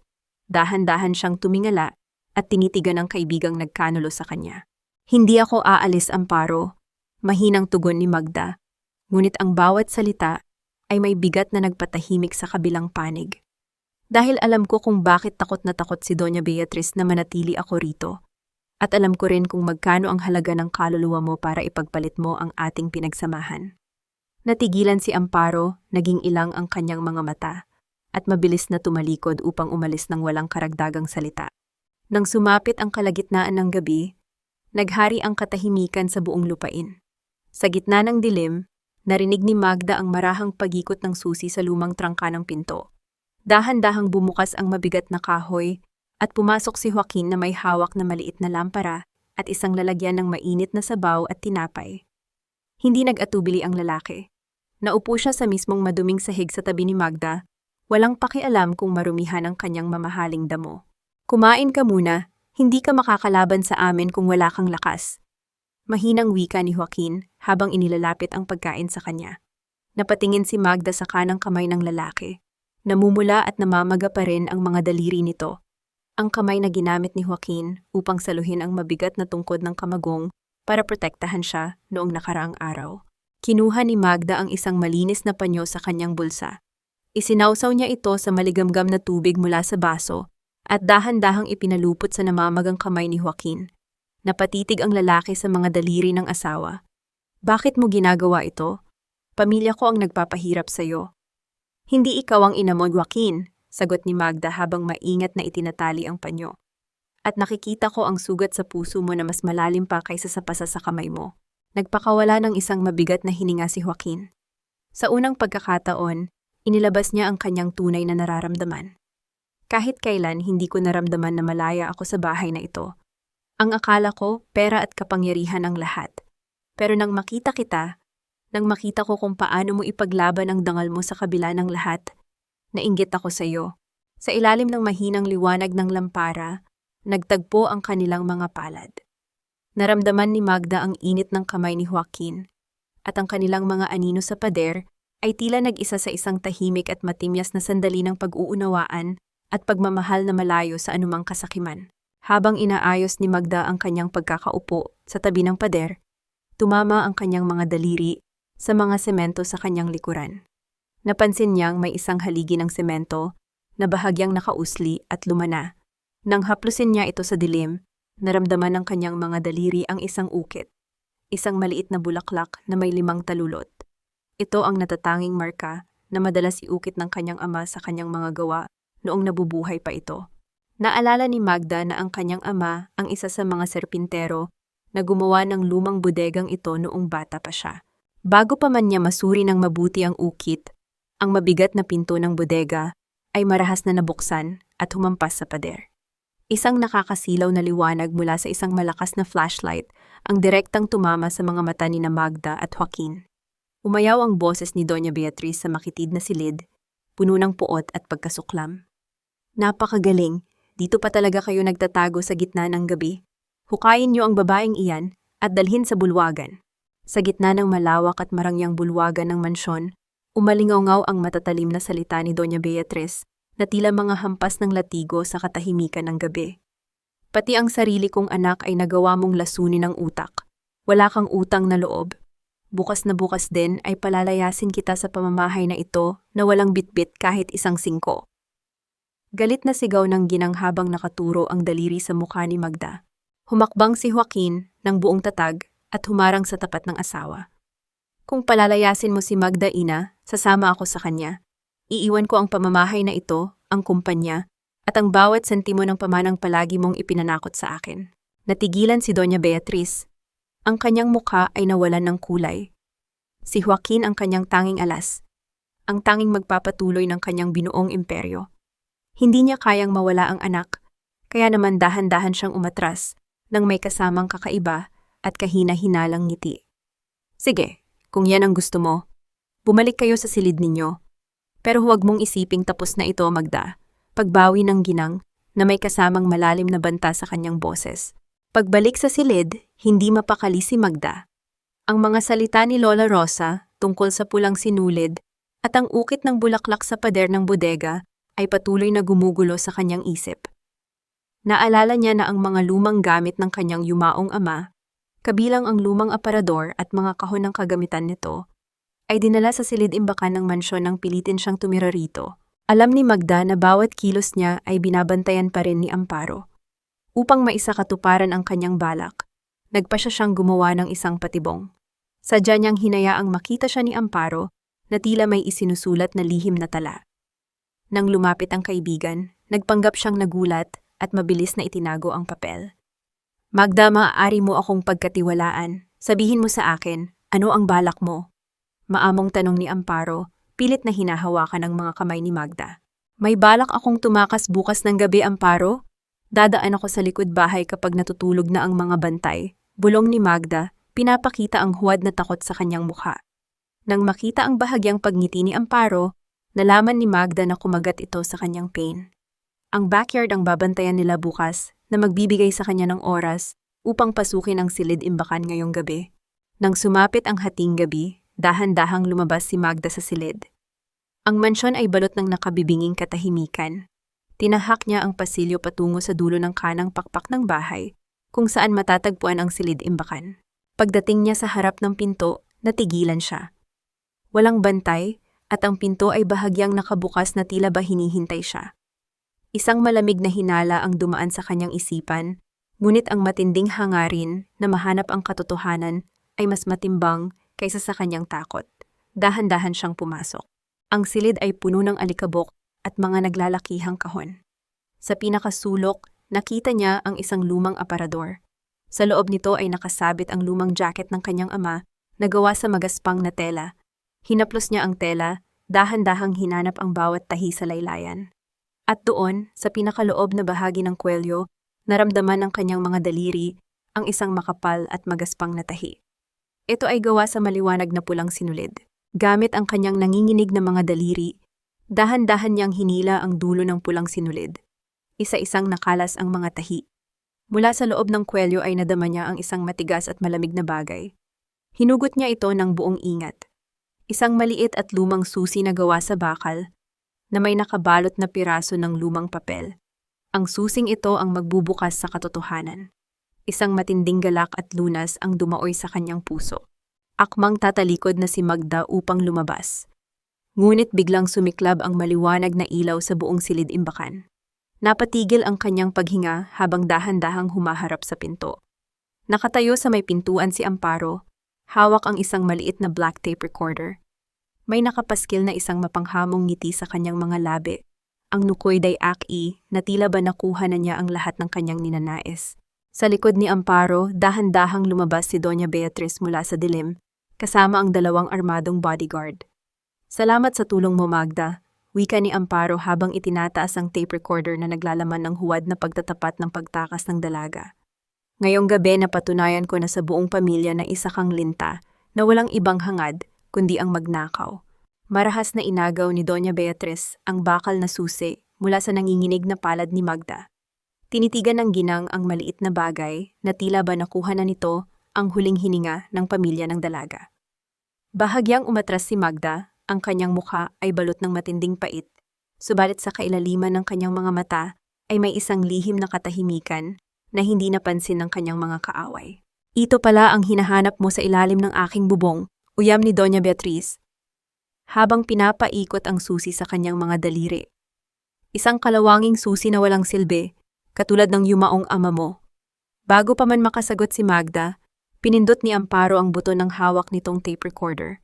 Dahan-dahan siyang tumingala at tinitigan ng kaibigang nagkanulo sa kanya. Hindi ako aalis, Amparo. Mahinang tugon ni Magda. Ngunit ang bawat salita ay may bigat na nagpatahimik sa kabilang panig. Dahil alam ko kung bakit takot na takot si Doña Beatriz na manatili ako rito. At alam ko rin kung magkano ang halaga ng kaluluwa mo para ipagpalit mo ang ating pinagsamahan. Natigilan si Amparo, naging ilang ang kanyang mga mata, at mabilis na tumalikod upang umalis ng walang karagdagang salita. Nang sumapit ang kalagitnaan ng gabi, naghari ang katahimikan sa buong lupain. Sa gitna ng dilim, narinig ni Magda ang marahang pagikot ng susi sa lumang trangka ng pinto. Dahan-dahang bumukas ang mabigat na kahoy at pumasok si Joaquin na may hawak na maliit na lampara at isang lalagyan ng mainit na sabaw at tinapay. Hindi nag-atubili ang lalaki. Naupo siya sa mismong maduming sahig sa tabi ni Magda, walang pakialam kung marumihan ang kanyang mamahaling damo. Kumain ka muna, hindi ka makakalaban sa amin kung wala kang lakas. Mahinang wika ni Joaquin habang inilalapit ang pagkain sa kanya. Napatingin si Magda sa kanang kamay ng lalaki. Namumula at namamaga pa rin ang mga daliri nito. Ang kamay na ginamit ni Joaquin upang saluhin ang mabigat na tungkod ng kamagong para protektahan siya noong nakaraang araw. Kinuha ni Magda ang isang malinis na panyo sa kanyang bulsa. Isinawsaw niya ito sa maligamgam na tubig mula sa baso at dahan-dahang ipinalupot sa namamagang kamay ni Joaquin. Napatitig ang lalaki sa mga daliri ng asawa. Bakit mo ginagawa ito? Pamilya ko ang nagpapahirap sa'yo. Hindi ikaw ang ina mo, Joaquin, sagot ni Magda habang maingat na itinatali ang panyo. At nakikita ko ang sugat sa puso mo na mas malalim pa kaysa sa pasa sa kamay mo. Nagpakawala ng isang mabigat na hininga si Joaquin. Sa unang pagkakataon, inilabas niya ang kanyang tunay na nararamdaman. Kahit kailan hindi ko naramdaman na malaya ako sa bahay na ito. Ang akala ko, pera at kapangyarihan ang lahat. Pero nang makita kita, nang makita ko kung paano mo ipaglaban ang dangal mo sa kabila ng lahat, nainggit ako sa iyo. Sa ilalim ng mahinang liwanag ng lampara, nagtagpo ang kanilang mga palad. Naramdaman ni Magda ang init ng kamay ni Joaquin, at ang kanilang mga anino sa pader ay tila nag-isa sa isang tahimik at matimyas na sandali ng pag-uunawaan at pagmamahal na malayo sa anumang kasakiman. Habang inaayos ni Magda ang kanyang pagkakaupo sa tabi ng pader, tumama ang kanyang mga daliri sa mga semento sa kanyang likuran. Napansin niyang may isang haligi ng semento na bahagyang nakausli at lumana. Nang haplusin niya ito sa dilim, naramdaman ng kanyang mga daliri ang isang ukit, isang maliit na bulaklak na may 5 talulot. Ito ang natatanging marka na madalas iukit ng kanyang ama sa kanyang mga gawa noong nabubuhay pa ito. Naalala ni Magda na ang kanyang ama ang isa sa mga serpintero na gumawa ng lumang bodegang ito noong bata pa siya. Bago pa man niya masuri ng mabuti ang ukit, ang mabigat na pinto ng bodega ay marahas na nabuksan at humampas sa pader. Isang nakakasilaw na liwanag mula sa isang malakas na flashlight ang direktang tumama sa mga mata ni Magda at Joaquin. Umayaw ang boses ni Doña Beatriz sa makitid na silid, puno ng puot at pagkasuklam. Napakagaling, dito pa talaga kayo nagtatago sa gitna ng gabi. Hukayin niyo ang babaeng iyan at dalhin sa bulwagan. Sa gitna ng malawak at marangyang bulwagan ng mansyon, umalingaw ang matatalim na salita ni Doña Beatriz na tila mga hampas ng latigo sa katahimikan ng gabi. Pati ang sarili kong anak ay nagawa mong lasunin ng utak. Wala kang utang na loob. Bukas na bukas din ay palalayasin kita sa pamamahay na ito na walang bitbit kahit isang singko. Galit na sigaw ng ginang habang nakaturo ang daliri sa mukha ni Magda. Humakbang si Joaquin ng buong tatag at humarang sa tapat ng asawa. Kung palalayasin mo si Magda, ina, sasama ako sa kanya. Iiwan ko ang pamamahay na ito, ang kumpanya, at ang bawat sentimo ng pamanang palagi mong ipinanakot sa akin. Natigilan si Doña Beatriz. Ang kanyang mukha ay nawalan ng kulay. Si Joaquin ang kanyang tanging alas, ang tanging magpapatuloy ng kanyang binuong imperyo. Hindi niya kayang mawala ang anak, kaya naman dahan-dahan siyang umatras nang may kasamang kakaiba at kahina-hinalang ngiti. Sige, kung yan ang gusto mo, bumalik kayo sa silid ninyo. Pero huwag mong isiping tapos na ito, Magda. Pagbawi ng ginang na may kasamang malalim na banta sa kanyang boses. Pagbalik sa silid, hindi mapakali si Magda. Ang mga salita ni Lola Rosa tungkol sa pulang sinulid at ang ukit ng bulaklak sa pader ng bodega ay patuloy na gumugulo sa kanyang isip. Naalala niya na ang mga lumang gamit ng kanyang yumaong ama, kabilang ang lumang aparador at mga kahon ng kagamitan nito, ay dinala sa silid-imbakan ng mansyon nang pilitin siyang tumira rito. Alam ni Magda na bawat kilos niya ay binabantayan pa rin ni Amparo. Upang maisakatuparan ang kanyang balak, nagpasya siyang gumawa ng isang patibong. Sadya niyang hinayaang makita siya ni Amparo na tila may isinusulat na lihim na tala. Nang lumapit ang kaibigan, nagpanggap siyang nagulat at mabilis na itinago ang papel. Magda, maaari mo akong pagkatiwalaan. Sabihin mo sa akin, ano ang balak mo? Maamong tanong ni Amparo, pilit na hinahawakan ng mga kamay ni Magda. May balak akong tumakas bukas ng gabi, Amparo? Dadaan ako sa likod bahay kapag natutulog na ang mga bantay. Bulong ni Magda, pinapakita ang huwad na takot sa kanyang mukha. Nang makita ang bahagyang pagngiti ni Amparo, nalaman ni Magda na kumagat ito sa kanyang pain. Ang backyard ang babantayan nila bukas na magbibigay sa kanya ng oras upang pasukin ang silid-imbakan ngayong gabi. Nang sumapit ang hating gabi, dahan-dahang lumabas si Magda sa silid. Ang mansyon ay balot ng nakabibinging katahimikan. Tinahak niya ang pasilyo patungo sa dulo ng kanang pakpak ng bahay, kung saan matatagpuan ang silid-imbakan. Pagdating niya sa harap ng pinto, natigilan siya. Walang bantay, at ang pinto ay bahagyang nakabukas na tila ba hinihintay siya. Isang malamig na hinala ang dumaan sa kanyang isipan, ngunit ang matinding hangarin na mahanap ang katotohanan ay mas matimbang kaysa sa kanyang takot. Dahan-dahan siyang pumasok. Ang silid ay puno ng alikabok at mga naglalakihang kahon. Sa pinakasulok, nakita niya ang isang lumang aparador. Sa loob nito ay nakasabit ang lumang jacket ng kanyang ama na gawa sa magaspang na tela. Hinaplos niya ang tela, dahan-dahang hinanap ang bawat tahi sa laylayan. At doon, sa pinakaloob na bahagi ng kwelyo, naramdaman ng kanyang mga daliri ang isang makapal at magaspang na tahi. Ito ay gawa sa maliwanag na pulang sinulid. Gamit ang kanyang nanginginig na mga daliri, dahan-dahan niyang hinila ang dulo ng pulang sinulid. Isa-isang nakalas ang mga tahi. Mula sa loob ng kwelyo ay nadama niya ang isang matigas at malamig na bagay. Hinugot niya ito ng buong ingat. Isang maliit at lumang susi na gawa sa bakal na may nakabalot na piraso ng lumang papel. Ang susing ito ang magbubukas sa katotohanan. Isang matinding galak at lunas ang dumaoy sa kanyang puso. Akmang tatalikod na si Magda upang lumabas. Ngunit biglang sumiklab ang maliwanag na ilaw sa buong silid-imbakan. Napatigil ang kanyang paghinga habang dahan-dahang humaharap sa pinto. Nakatayo sa may pintuan si Amparo, hawak ang isang maliit na black tape recorder. May nakapaskil na isang mapanghamong ngiti sa kanyang mga labi. Ang nukoy day aki na tila ba nakuha na niya ang lahat ng kanyang ninanais. Sa likod ni Amparo, dahan-dahang lumabas si Doña Beatriz mula sa dilim, kasama ang 2 armadong bodyguard. Salamat sa tulong mo, Magda, wika ni Amparo habang itinataas ang tape recorder na naglalaman ng huwad na pagtatapat ng pagtakas ng dalaga. Ngayong gabi napatunayan ko na sa buong pamilya na isa kang linta na walang ibang hangad kundi ang magnakaw. Marahas na inagaw ni Doña Beatriz ang bakal na susi mula sa nanginginig na palad ni Magda. Tinitigan ng ginang ang maliit na bagay na tila ba nakuha na nito ang huling hininga ng pamilya ng dalaga. Bahagyang umatras si Magda, ang kanyang mukha ay balot ng matinding pait, subalit sa kailaliman ng kanyang mga mata ay may isang lihim na katahimikan na hindi napansin ng kanyang mga kaaway. Ito pala ang hinahanap mo sa ilalim ng aking bubong, uyam ni Doña Beatriz, habang pinapaikot ang susi sa kanyang mga daliri. Isang kalawanging susi na walang silbi, katulad ng yumaong ama mo. Bago pa man makasagot si Magda, pinindot ni Amparo ang buton ng hawak nitong tape recorder.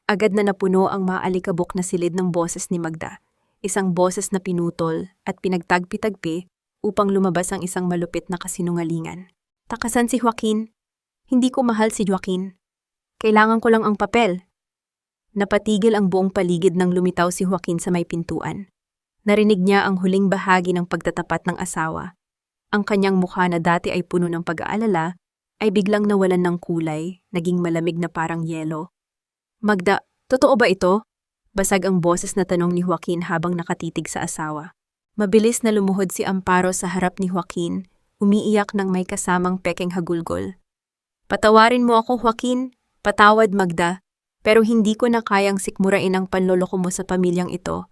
Agad na napuno ang maalikabok na silid ng boses ni Magda, isang boses na pinutol at pinagtagpi-tagpi upang lumabas ang isang malupit na kasinungalingan. Takasan si Joaquin. Hindi ko mahal si Joaquin. Kailangan ko lang ang papel. Napatigil ang buong paligid nang lumitaw si Joaquin sa may pintuan. Narinig niya ang huling bahagi ng pagtatapat ng asawa. Ang kanyang mukha na dati ay puno ng pag-aalala ay biglang nawalan ng kulay, naging malamig na parang yelo. Magda, totoo ba ito? Basag ang boses na tanong ni Joaquin habang nakatitig sa asawa. Mabilis na lumuhod si Amparo sa harap ni Joaquin, umiiyak ng may kasamang pekeng hagulgol. Patawarin mo ako, Joaquin. Patawad, Magda. Pero hindi ko na kayang sikmurain ang panloloko mo sa pamilyang ito.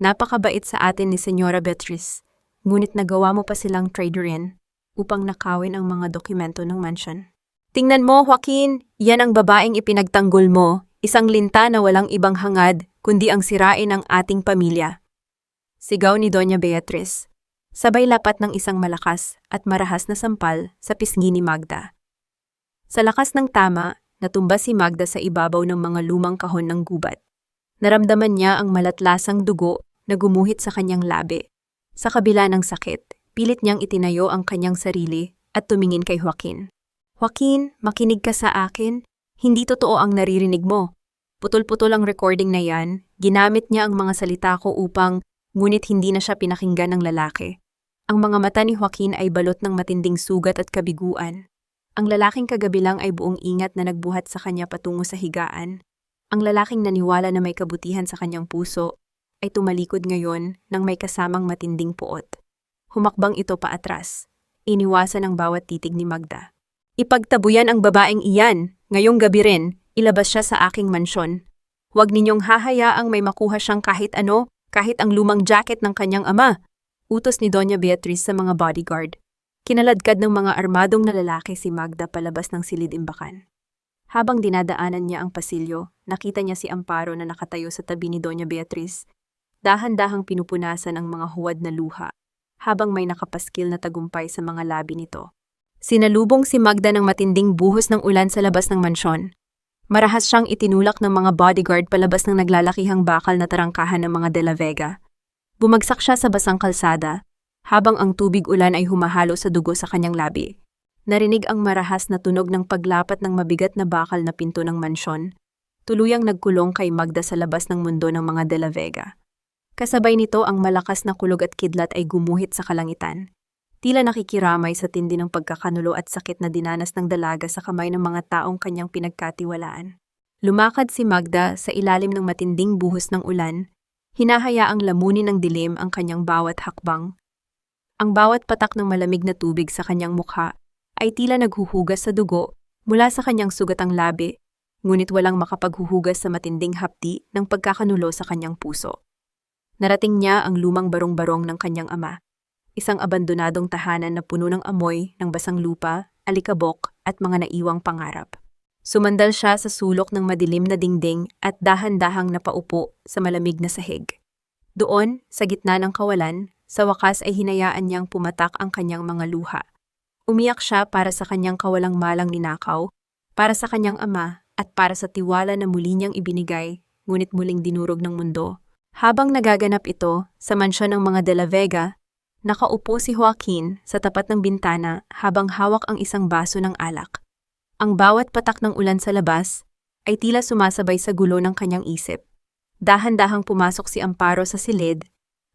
Napakabait sa atin ni Señora Beatriz, ngunit nagawa mo pa silang traderin upang nakawin ang mga dokumento ng mansion. Tingnan mo, Joaquin, yan ang babaeng ipinagtanggol mo. Isang linta na walang ibang hangad, kundi ang sirain ng ating pamilya. Sigaw ni Doña Beatriz, sabay lapat ng isang malakas at marahas na sampal sa pisngi ni Magda. Sa lakas ng tama, natumba si Magda sa ibabaw ng mga lumang kahon ng gubat. Naramdaman niya ang malatlasang dugo na gumuhit sa kanyang labi. Sa kabila ng sakit, pilit niyang itinayo ang kanyang sarili at tumingin kay Joaquin. Joaquin, makinig ka sa akin. Hindi totoo ang naririnig mo. Putol-putol ang recording na yan, ginamit niya ang mga salita ko ngunit hindi na siya pinakinggan ng lalaki. Ang mga mata ni Joaquin ay balot ng matinding sugat at kabiguan. Ang lalaking kagabi lang ay buong ingat na nagbuhat sa kanya patungo sa higaan. Ang lalaking naniwala na may kabutihan sa kanyang puso ay tumalikod ngayon nang may kasamang matinding puot. Humakbang ito paatras. Iniwasan ang bawat titig ni Magda. Ipagtabuyan ang babaeng iyan. Ngayong gabi rin, ilabas siya sa aking mansyon. Huwag ninyong hahayaang may makuha siyang kahit ano, kahit ang lumang jacket ng kanyang ama. Utos ni Doña Beatriz sa mga bodyguard. Kinaladkad ng mga armadong na lalaki si Magda palabas ng silid-imbakan. Habang dinadaanan niya ang pasilyo, nakita niya si Amparo na nakatayo sa tabi ni Doña Beatriz. Dahan-dahang pinupunasan ang mga huwad na luha, habang may nakapaskil na tagumpay sa mga labi nito. Sinalubong si Magda ng matinding buhos ng ulan sa labas ng mansyon. Marahas siyang itinulak ng mga bodyguard palabas ng naglalakihang bakal na tarangkahan ng mga De La Vega. Bumagsak siya sa basang kalsada, habang ang tubig ulan ay humahalo sa dugo sa kanyang labi. Narinig ang marahas na tunog ng paglapat ng mabigat na bakal na pinto ng mansyon. Tuluyang nagkulong kay Magda sa labas ng mundo ng mga De La Vega. Kasabay nito ang malakas na kulog at kidlat ay gumuhit sa kalangitan. Tila nakikiramay sa tindi ng pagkakanulo at sakit na dinanas ng dalaga sa kamay ng mga taong kanyang pinagkatiwalaan. Lumakad si Magda sa ilalim ng matinding buhos ng ulan, hinahayaang lamunin ng dilim ang kanyang bawat hakbang. Ang bawat patak ng malamig na tubig sa kanyang mukha ay tila naghuhugas sa dugo mula sa kanyang sugatang labi, ngunit walang makapaghuhugas sa matinding hapdi ng pagkakanulo sa kanyang puso. Narating niya ang lumang barong-barong ng kanyang ama, isang abandonadong tahanan na puno ng amoy ng basang lupa, alikabok at mga naiwang pangarap. Sumandal siya sa sulok ng madilim na dingding at dahan-dahang napaupo sa malamig na sahig. Doon, sa gitna ng kawalan, sa wakas ay hinayaan niyang pumatak ang kanyang mga luha. Umiyak siya para sa kanyang kawalang malang ninakaw, para sa kanyang ama, at para sa tiwala na muli niyang ibinigay, ngunit muling dinurog ng mundo. Habang nagaganap ito sa mansyon ng mga De La Vega, nakaupo si Joaquin sa tapat ng bintana habang hawak ang isang baso ng alak. Ang bawat patak ng ulan sa labas ay tila sumasabay sa gulo ng kanyang isip. Dahan-dahang pumasok si Amparo sa silid,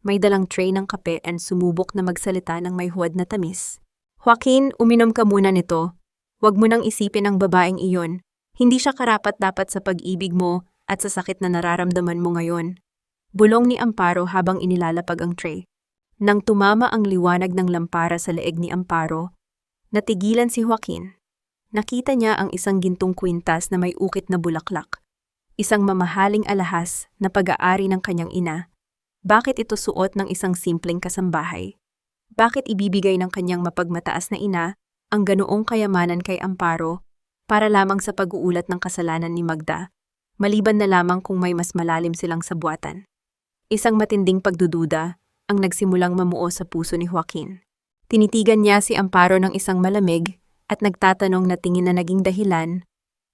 may dalang tray ng kape at sumubok na magsalita ng may huwad na tamis. Joaquin, uminom ka muna nito. Huwag mo nang isipin ang babaeng iyon. Hindi siya karapat-dapat sa pag-ibig mo at sa sakit na nararamdaman mo ngayon. Bulong ni Amparo habang inilalapag ang tray. Nang tumama ang liwanag ng lampara sa leeg ni Amparo, natigilan si Joaquin. Nakita niya ang isang gintong kwintas na may ukit na bulaklak. Isang mamahaling alahas na pag-aari ng kanyang ina. Bakit ito suot ng isang simpleng kasambahay? Bakit ibibigay ng kanyang mapagmataas na ina ang ganoong kayamanan kay Amparo para lamang sa pag-uulat ng kasalanan ni Magda, maliban na lamang kung may mas malalim silang sabuatan? Isang matinding pagdududa ang nagsimulang mamuo sa puso ni Joaquin. Tinitigan niya si Amparo ng isang malamig at nagtatanong na tingin na naging dahilan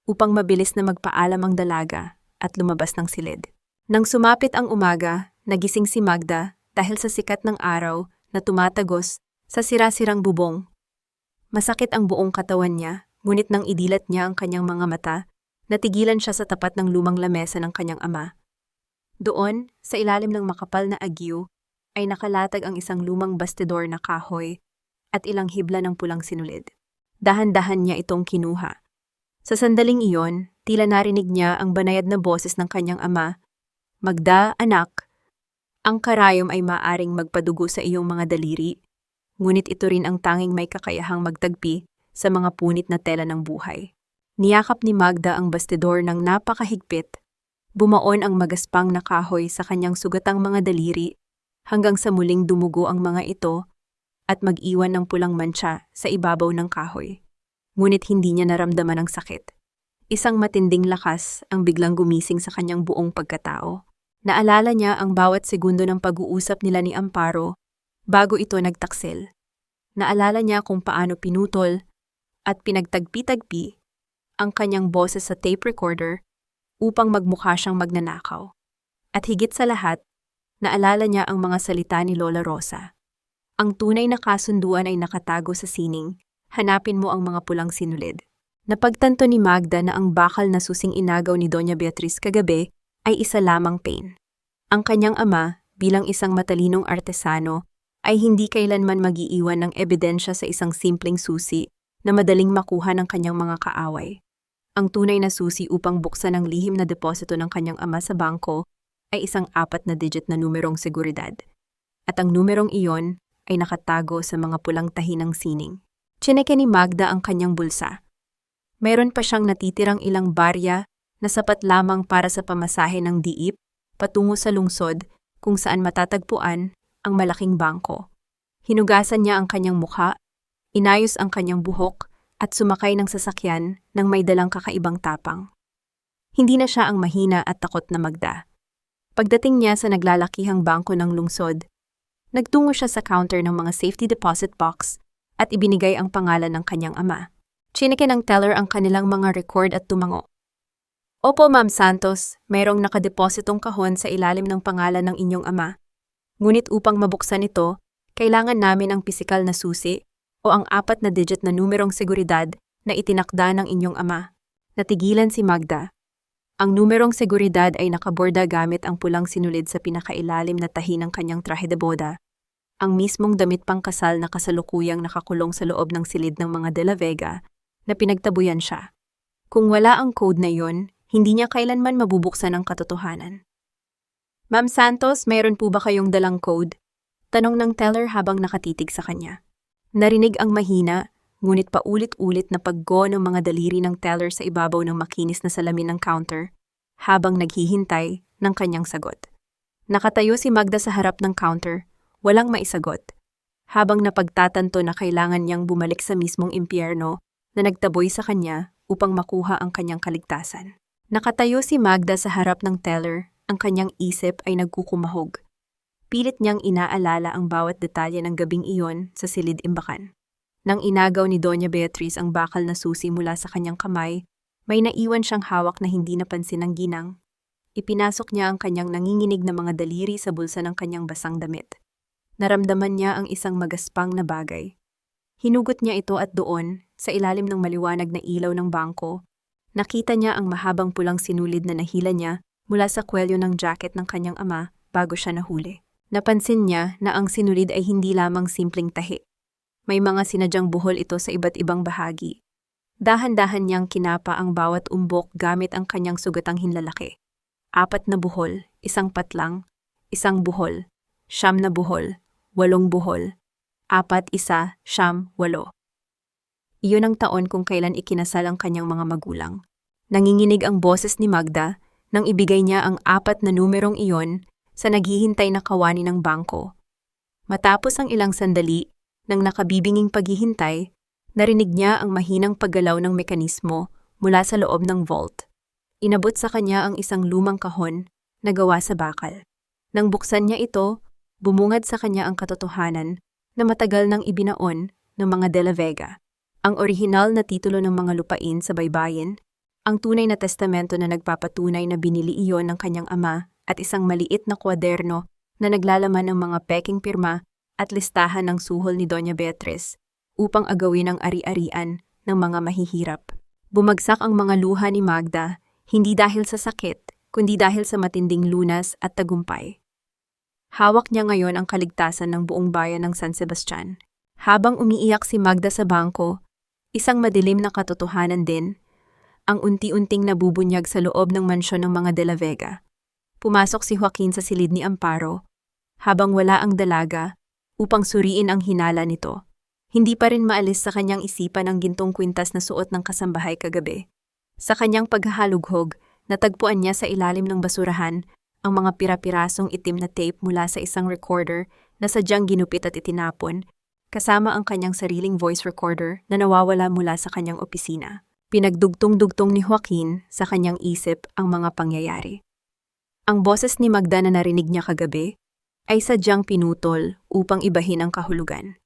upang mabilis na magpaalam ang dalaga at lumabas ng silid. Nang sumapit ang umaga, nagising si Magda dahil sa sikat ng araw na tumatagos sa sira-sirang bubong. Masakit ang buong katawan niya, ngunit nang idilat niya ang kanyang mga mata, natigilan siya sa tapat ng lumang lamesa ng kanyang ama. Doon, sa ilalim ng makapal na agyo, ay nakalatag ang isang lumang bastidor na kahoy at ilang hibla ng pulang sinulid. Dahan-dahan niya itong kinuha. Sa sandaling iyon, tila narinig niya ang banayad na boses ng kanyang ama. Magda, anak, ang karayom ay maaring magpadugo sa iyong mga daliri, ngunit ito rin ang tanging may kakayahang magtagpi sa mga punit na tela ng buhay. Niyakap ni Magda ang bastidor ng napakahigpit. Bumaon ang magaspang na kahoy sa kanyang sugatang mga daliri hanggang sa muling dumugo ang mga ito at mag-iwan ng pulang mantsa sa ibabaw ng kahoy. Ngunit hindi niya naramdaman ang sakit. Isang matinding lakas ang biglang gumising sa kanyang buong pagkatao. Naalala niya ang bawat segundo ng pag-uusap nila ni Amparo bago ito nagtaksil. Naalala niya kung paano pinutol at pinagtagpi-tagpi ang kanyang boses sa tape recorder upang magmukha siyang magnanakaw. At higit sa lahat, naalala niya ang mga salita ni Lola Rosa. Ang tunay na kasunduan ay nakatago sa sining, hanapin mo ang mga pulang sinulid. Napagtanto ni Magda na ang bakal na susing inagaw ni Doña Beatriz kagabi ay isa lamang pain. Ang kanyang ama, bilang isang matalinong artesano, ay hindi kailanman mag-iiwan ng ebidensya sa isang simpleng susi na madaling makuha ng kanyang mga kaaway. Ang tunay na susi upang buksan ang lihim na deposito ng kanyang ama sa bangko ay isang 4 na digit na numerong seguridad. At ang numerong iyon ay nakatago sa mga pulang tahi ng sining. Tsineke ni Magda ang kanyang bulsa. Mayroon pa siyang natitirang ilang barya na sapat lamang para sa pamasahe ng diip patungo sa lungsod kung saan matatagpuan ang malaking bangko. Hinugasan niya ang kanyang mukha, inayos ang kanyang buhok at sumakay ng sasakyan nang may dalang kakaibang tapang. Hindi na siya ang mahina at takot na Magda. Pagdating niya sa naglalakihang bangko ng lungsod, nagtungo siya sa counter ng mga safety deposit box at ibinigay ang pangalan ng kanyang ama. Tsineke ng teller ang kanilang mga record at tumango. Opo, Ma'am Santos, mayroong nakadepositong kahon sa ilalim ng pangalan ng inyong ama. Ngunit upang mabuksan ito, kailangan namin ang pisikal na susi o ang 4 na digit na numerong seguridad na itinakda ng inyong ama. Natigilan si Magda. Ang numerong seguridad ay nakaborda gamit ang pulang sinulid sa pinakailalim na tahi ng kanyang trahe de boda. Ang mismong damit pangkasal na kasalukuyang nakakulong sa loob ng silid ng mga De La Vega na pinagtabuyan siya. Kung wala ang code na yon, hindi niya kailanman mabubuksan ang katotohanan. Ma'am Santos, mayroon po ba kayong dalang code? Tanong ng teller habang nakatitig sa kanya. Narinig ang mahina ngunit paulit-ulit na paggo ng mga daliri ng teller sa ibabaw ng makinis na salamin ng counter habang naghihintay ng kanyang sagot. Nakatayo si Magda sa harap ng counter, walang maisagot, habang napagtatanto na kailangan niyang bumalik sa mismong impyerno na nagtaboy sa kanya upang makuha ang kanyang kaligtasan. Nakatayo si Magda sa harap ng teller, ang kanyang isip ay nagkukumahog. Pilit niyang inaalala ang bawat detalye ng gabing iyon sa silid-imbakan. Nang inagaw ni Doña Beatriz ang bakal na susi mula sa kanyang kamay, may naiwan siyang hawak na hindi napansin ng ginang. Ipinasok niya ang kanyang nanginginig na mga daliri sa bulsa ng kanyang basang damit. Naramdaman niya ang isang magaspang na bagay. Hinugot niya ito at doon, sa ilalim ng maliwanag na ilaw ng bangko, nakita niya ang mahabang pulang sinulid na nahila niya mula sa kwelyo ng jacket ng kanyang ama bago siya nahuli. Napansin niya na ang sinulid ay hindi lamang simpleng tahi. May mga sinadyang buhol ito sa iba't ibang bahagi. Dahan-dahan niyang kinapa ang bawat umbok gamit ang kanyang sugatang hinlalaki. 4 na buhol, 1 patlang, 1 buhol, 9 na buhol, 8 buhol, 4, 1, 9, 8. Iyon ang taon kung kailan ikinasal ang kanyang mga magulang. Nanginginig ang boses ni Magda nang ibigay niya ang 4 na numerong iyon sa naghihintay na kawani ng bangko. Matapos ang ilang sandali, nang nakabibinging paghihintay, narinig niya ang mahinang paggalaw ng mekanismo mula sa loob ng vault. Inabot sa kanya ang isang lumang kahon na gawa sa bakal. Nang buksan niya ito, bumungad sa kanya ang katotohanan na matagal nang ibinaon ng mga De La Vega. Ang orihinal na titulo ng mga lupain sa baybayin, ang tunay na testamento na nagpapatunay na binili iyon ng kanyang ama at isang maliit na kwaderno na naglalaman ng mga peking pirma at listahan ng suhol ni Doña Beatriz upang agawin ang ari-arian ng mga mahihirap. Bumagsak ang mga luha ni Magda, hindi dahil sa sakit, kundi dahil sa matinding lunas at tagumpay. Hawak niya ngayon ang kaligtasan ng buong bayan ng San Sebastian. Habang umiiyak si Magda sa bangko, isang madilim na katotohanan din, ang unti-unting nabubunyag sa loob ng mansyon ng mga De La Vega. Pumasok si Joaquin sa silid ni Amparo, habang wala ang dalaga, upang suriin ang hinala nito. Hindi pa rin maalis sa kanyang isipan ang gintong kwintas na suot ng kasambahay kagabi. Sa kanyang paghahalughog, natagpuan niya sa ilalim ng basurahan ang mga pira-pirasong itim na tape mula sa isang recorder na sadyang ginupit at itinapon, kasama ang kanyang sariling voice recorder na nawawala mula sa kanyang opisina. Pinagdugtong-dugtong ni Joaquin sa kanyang isip ang mga pangyayari. Ang boses ni Magda na narinig niya kagabi ay sadyang pinutol upang ibahin ang kahulugan.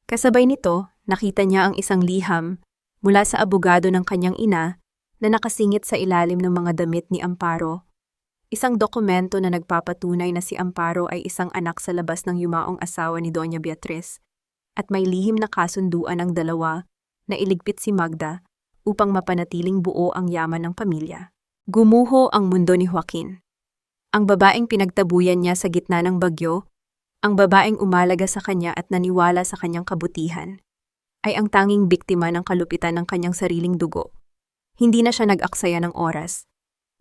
Kasabay nito, nakita niya ang isang liham mula sa abogado ng kanyang ina na nakasingit sa ilalim ng mga damit ni Amparo. Isang dokumento na nagpapatunay na si Amparo ay isang anak sa labas ng yumaong asawa ni Doña Beatriz at may lihim na kasunduan ng dalawa na iligpit si Magda upang mapanatiling buo ang yaman ng pamilya. Gumuho ang mundo ni Joaquin. Ang babaeng pinagtabuyan niya sa gitna ng bagyo, ang babaeng umalaga sa kanya at naniwala sa kanyang kabutihan, ay ang tanging biktima ng kalupitan ng kanyang sariling dugo. Hindi na siya nag-aksaya ng oras.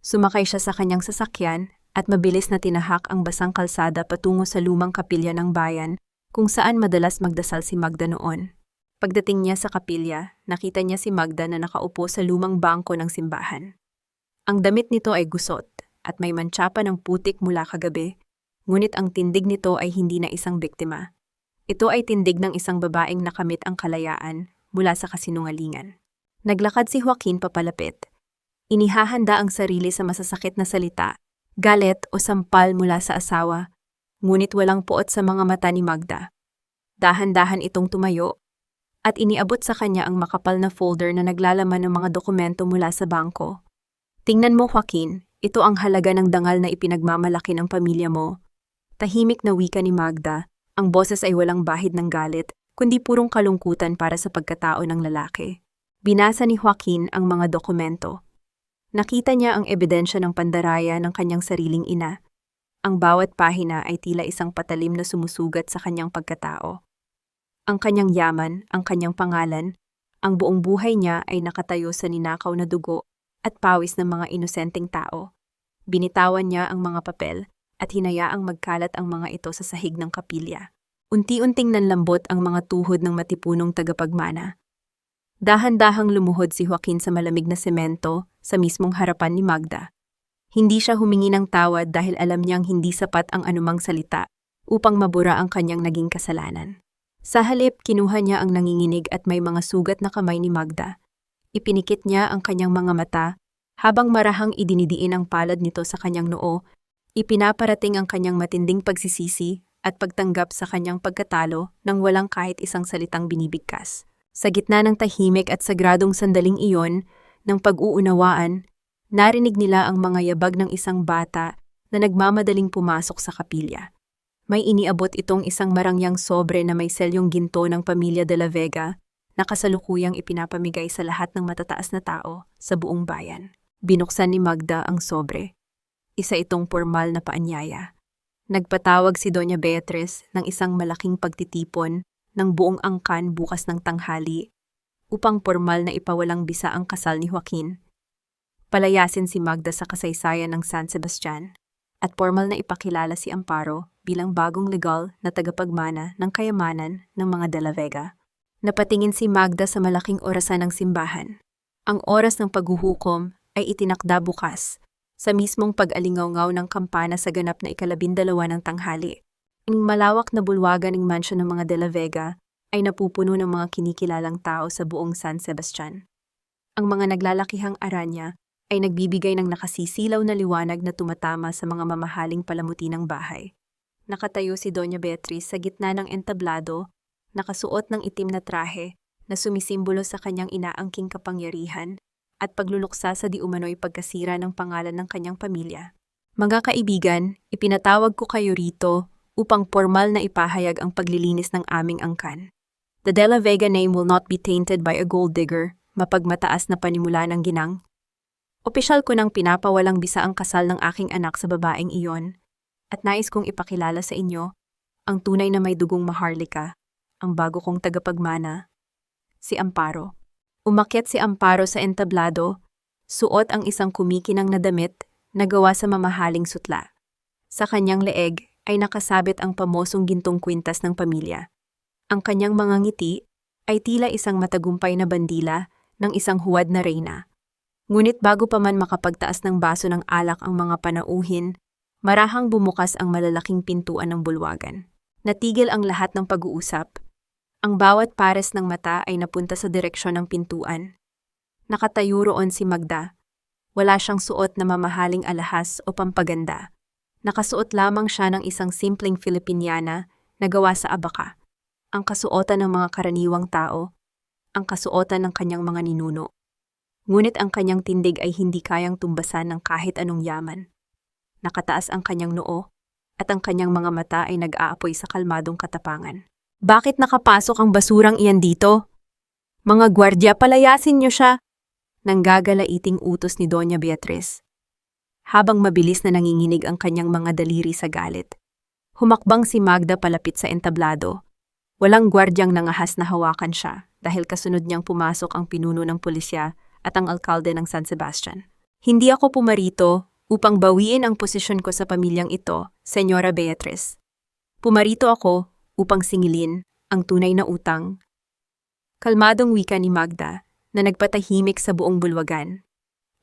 Sumakay siya sa kanyang sasakyan at mabilis na tinahak ang basang kalsada patungo sa lumang kapilya ng bayan kung saan madalas magdasal si Magda noon. Pagdating niya sa kapilya, nakita niya si Magda na nakaupo sa lumang bangko ng simbahan. Ang damit nito ay gusot at may mantsapa ng putik mula kagabi, ngunit ang tindig nito ay hindi na isang biktima. Ito ay tindig ng isang babaeng nakamit ang kalayaan mula sa kasinungalingan. Naglakad si Joaquin papalapit. Inihahanda ang sarili sa masasakit na salita, galit o sampal mula sa asawa, ngunit walang puot sa mga mata ni Magda. Dahan-dahan itong tumayo at iniabot sa kanya ang makapal na folder na naglalaman ng mga dokumento mula sa bangko. Tingnan mo, Joaquin. Ito ang halaga ng dangal na ipinagmamalaki ng pamilya mo. Tahimik na wika ni Magda, ang boses ay walang bahid ng galit, kundi purong kalungkutan para sa pagkatao ng lalaki. Binasa ni Joaquin ang mga dokumento. Nakita niya ang ebidensya ng pandaraya ng kanyang sariling ina. Ang bawat pahina ay tila isang patalim na sumusugat sa kanyang pagkatao. Ang kanyang yaman, ang kanyang pangalan, ang buong buhay niya ay nakatayo sa ninakaw na dugo at pawis ng mga inosenteng tao. Binitawan niya ang mga papel at hinayaang magkalat ang mga ito sa sahig ng kapilya. Unti-unting nanlambot ang mga tuhod ng matipunong tagapagmana. Dahan-dahang lumuhod si Joaquin sa malamig na semento sa mismong harapan ni Magda. Hindi siya humingi ng tawad dahil alam niyang hindi sapat ang anumang salita upang mabura ang kanyang naging kasalanan. Sa halip, kinuha niya ang nanginginig at may mga sugat na kamay ni Magda. Ipinikit niya ang kanyang mga mata habang marahang idinidiin ang palad nito sa kanyang noo. Ipinaparating ang kanyang matinding pagsisisi at pagtanggap sa kanyang pagkatalo nang walang kahit isang salitang binibigkas. Sa gitna ng tahimik at sagradong sandaling iyon ng pag-uunawaan, narinig nila ang mga yabag ng isang bata na nagmamadaling pumasok sa kapilya. May iniabot itong isang marangyang sobre na may selyong ginto ng pamilya de la Vega na kasalukuyang ipinapamigay sa lahat ng matataas na tao sa buong bayan. Binuksan ni Magda ang sobre. Isa itong pormal na paanyaya. Nagpatawag si Doña Beatriz ng isang malaking pagtitipon ng buong angkan bukas ng tanghali upang pormal na ipawalang bisa ang kasal ni Joaquin. Palayasin si Magda sa kasaysayan ng San Sebastian at pormal na ipakilala si Amparo bilang bagong legal na tagapagmana ng kayamanan ng mga de la Vega. Napatingin si Magda sa malaking orasan ng simbahan. Ang oras ng paghuhukom ay itinakda bukas sa mismong pag-alingaw-ngaw ng kampana sa ganap na 12 ng tanghali. Ang malawak na bulwagan ng mansyon ng mga de la Vega ay napupuno ng mga kinikilalang tao sa buong San Sebastian. Ang mga naglalakihang aranya ay nagbibigay ng nakasisilaw na liwanag na tumatama sa mga mamahaling palamuti ng bahay. Nakatayo si Doña Beatriz sa gitna ng entablado, nakasuot ng itim na trahe na sumisimbolo sa kanyang inaangking kapangyarihan at pagluluksa sa di umano'y pagkasira ng pangalan ng kanyang pamilya. Mga kaibigan, ipinatawag ko kayo rito upang pormal na ipahayag ang paglilinis ng aming angkan. The de la Vega name will not be tainted by a gold digger, mapagmataas na panimula ng ginang. Opisyal ko nang pinapawalang bisa ang kasal ng aking anak sa babaeng iyon, at nais kong ipakilala sa inyo ang tunay na may dugong maharlika, ang bago kong tagapagmana, si Amparo. Umakyat si Amparo sa entablado, suot ang isang kumikinang na damit na gawa sa mamahaling sutla. Sa kanyang leeg ay nakasabit ang pamosong gintong kwintas ng pamilya. Ang kanyang mga ngiti ay tila isang matagumpay na bandila ng isang huwad na reyna. Ngunit bago pa man makapagtaas ng baso ng alak ang mga panauhin, marahang bumukas ang malalaking pintuan ng bulwagan. Natigil ang lahat ng pag-uusap. Ang bawat pares ng mata ay napunta sa direksyon ng pintuan. Nakatayo roon si Magda. Wala siyang suot na mamahaling alahas o pampaganda. Nakasuot lamang siya ng isang simpleng Filipiniana na gawa sa abaka. Ang kasuotan ng mga karaniwang tao, ang kasuotan ng kanyang mga ninuno. Ngunit ang kanyang tindig ay hindi kayang tumbasan ng kahit anong yaman. Nakataas ang kanyang noo, at ang kanyang mga mata ay nag-aapoy sa kalmadong katapangan. Bakit nakapasok ang basurang iyan dito? Mga gwardya, palayasin niyo siya! Nanggagalaiting utos ni Doña Beatriz. Habang mabilis na nanginginig ang kanyang mga daliri sa galit. Humakbang si Magda palapit sa entablado. Walang gwardyang nangahas na hawakan siya dahil kasunod niyang pumasok ang pinuno ng pulisya at ang alkalde ng San Sebastian. Hindi ako pumarito upang bawiin ang posisyon ko sa pamilyang ito, Señora Beatriz. Pumarito ako upang singilin ang tunay na utang. Kalmadong wika ni Magda na nagpatahimik sa buong bulwagan.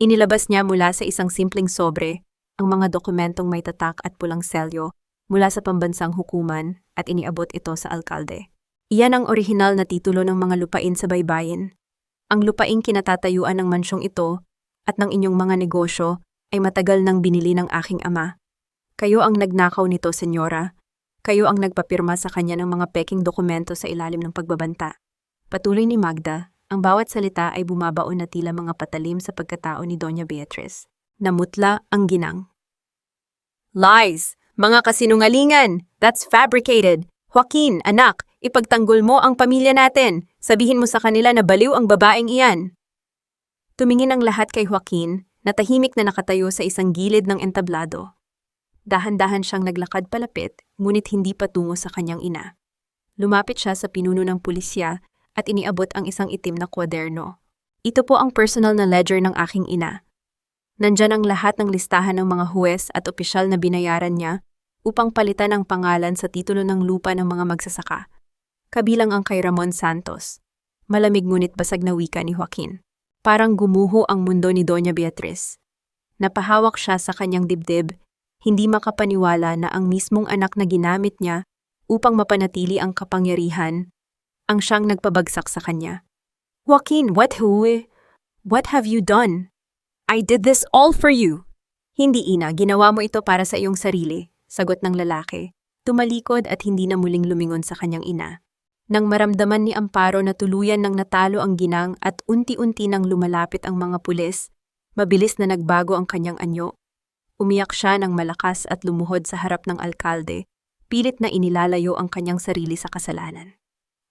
Inilabas niya mula sa isang simpleng sobre ang mga dokumentong may tatak at pulang selyo mula sa pambansang hukuman at iniabot ito sa alkalde. Iyan ang orihinal na titulo ng mga lupain sa baybayin. Ang lupaing kinatatayuan ng mansyong ito at ng inyong mga negosyo ay matagal nang binili ng aking ama. Kayo ang nagnakaw nito, senyora. Kayo ang nagpapirma sa kanya ng mga peking dokumento sa ilalim ng pagbabanta. Patuloy ni Magda. Ang bawat salita ay bumabaon na tila mga patalim sa pagkatao ni Doña Beatriz. Namutla ang ginang. Lies! Mga kasinungalingan! That's fabricated! Joaquin, anak, ipagtanggol mo ang pamilya natin. Sabihin mo sa kanila na baliw ang babaeng iyan. Tumingin ang lahat kay Joaquin, na tahimik na nakatayo sa isang gilid ng entablado. Dahan-dahan siyang naglakad palapit, ngunit hindi patungo sa kanyang ina. Lumapit siya sa pinuno ng pulisya at iniabot ang isang itim na kwaderno. Ito po ang personal na ledger ng aking ina. Nandyan ang lahat ng listahan ng mga huwes at opisyal na binayaran niya upang palitan ang pangalan sa titulo ng lupa ng mga magsasaka, kabilang ang kay Ramon Santos. Malamig ngunit basag na wika ni Joaquin. Parang gumuho ang mundo ni Doña Beatriz. Napahawak siya sa kanyang dibdib, hindi makapaniwala na ang mismong anak na ginamit niya upang mapanatili ang kapangyarihan, ang siyang nagpabagsak sa kanya. Joaquin, what have you done? I did this all for you. Hindi ina, ginawa mo ito para sa iyong sarili, sagot ng lalaki. Tumalikod at hindi na muling lumingon sa kanyang ina. Nang maramdaman ni Amparo na tuluyan ng natalo ang ginang at unti-unti nang lumalapit ang mga pulis, mabilis na nagbago ang kanyang anyo. Umiyak siya ng malakas at lumuhod sa harap ng alkalde, pilit na inilalayo ang kanyang sarili sa kasalanan.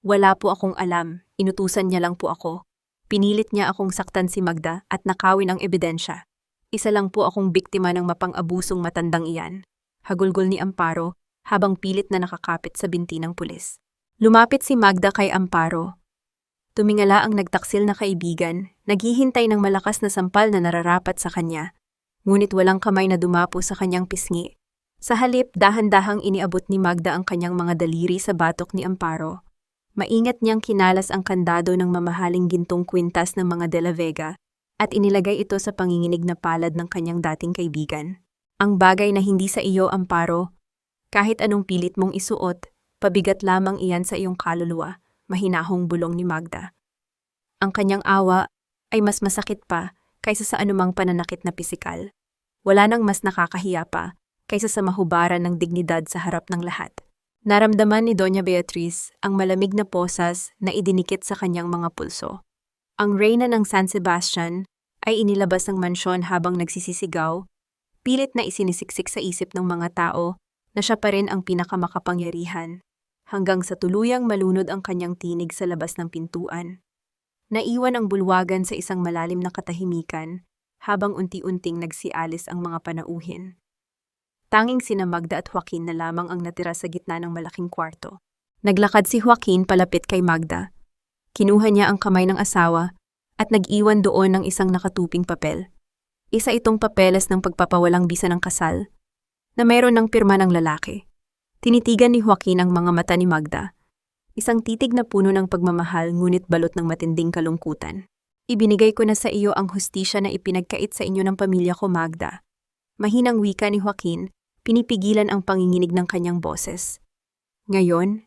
Wala po akong alam, inutusan niya lang po ako. Pinilit niya akong saktan si Magda at nakawin ang ebidensya. Isa lang po akong biktima ng mapang-abusong matandang iyan. Hagulgol ni Amparo habang pilit na nakakapit sa binti ng pulis. Lumapit si Magda kay Amparo. Tumingala ang nagtaksil na kaibigan, naghihintay ng malakas na sampal na nararapat sa kanya. Ngunit walang kamay na dumapo sa kanyang pisngi. Sa halip, dahan-dahang iniabot ni Magda ang kanyang mga daliri sa batok ni Amparo. Maingat niyang kinalas ang kandado ng mamahaling gintong kwintas ng mga De La Vega at inilagay ito sa panginginig na palad ng kanyang dating kaibigan. Ang bagay na hindi sa iyo, Amparo, kahit anong pilit mong isuot, pabigat lamang iyan sa iyong kaluluwa, mahinahong bulong ni Magda. Ang kanyang awa ay mas masakit pa kaysa sa anumang pananakit na pisikal. Wala nang mas nakakahiya pa kaysa sa mahubaran ng dignidad sa harap ng lahat. Naramdaman ni Doña Beatriz ang malamig na posas na idinikit sa kanyang mga pulso. Ang reyna ng San Sebastian ay inilabas ng mansyon habang nagsisisigaw, pilit na isinisiksik sa isip ng mga tao na siya pa rin ang pinakamakapangyarihan, hanggang sa tuluyang malunod ang kanyang tinig sa labas ng pintuan. Naiwan ang bulwagan sa isang malalim na katahimikan habang unti-unting nagsialis ang mga panauhin. Tanging sina Magda at Joaquin na lamang ang natira sa gitna ng malaking kwarto. Naglakad si Joaquin palapit kay Magda. Kinuha niya ang kamay ng asawa at nag-iwan doon ng isang nakatuping papel. Isa itong papeles ng pagpapawalang bisa ng kasal, na mayroon ng pirma ng lalaki. Tinitigan ni Joaquin ang mga mata ni Magda. Isang titig na puno ng pagmamahal ngunit balot ng matinding kalungkutan. Ibinigay ko na sa iyo ang hustisya na ipinagkait sa inyo ng pamilya ko, Magda. Mahinang wika ni Joaquin, pinipigilan ang panginginig ng kanyang boses. Ngayon,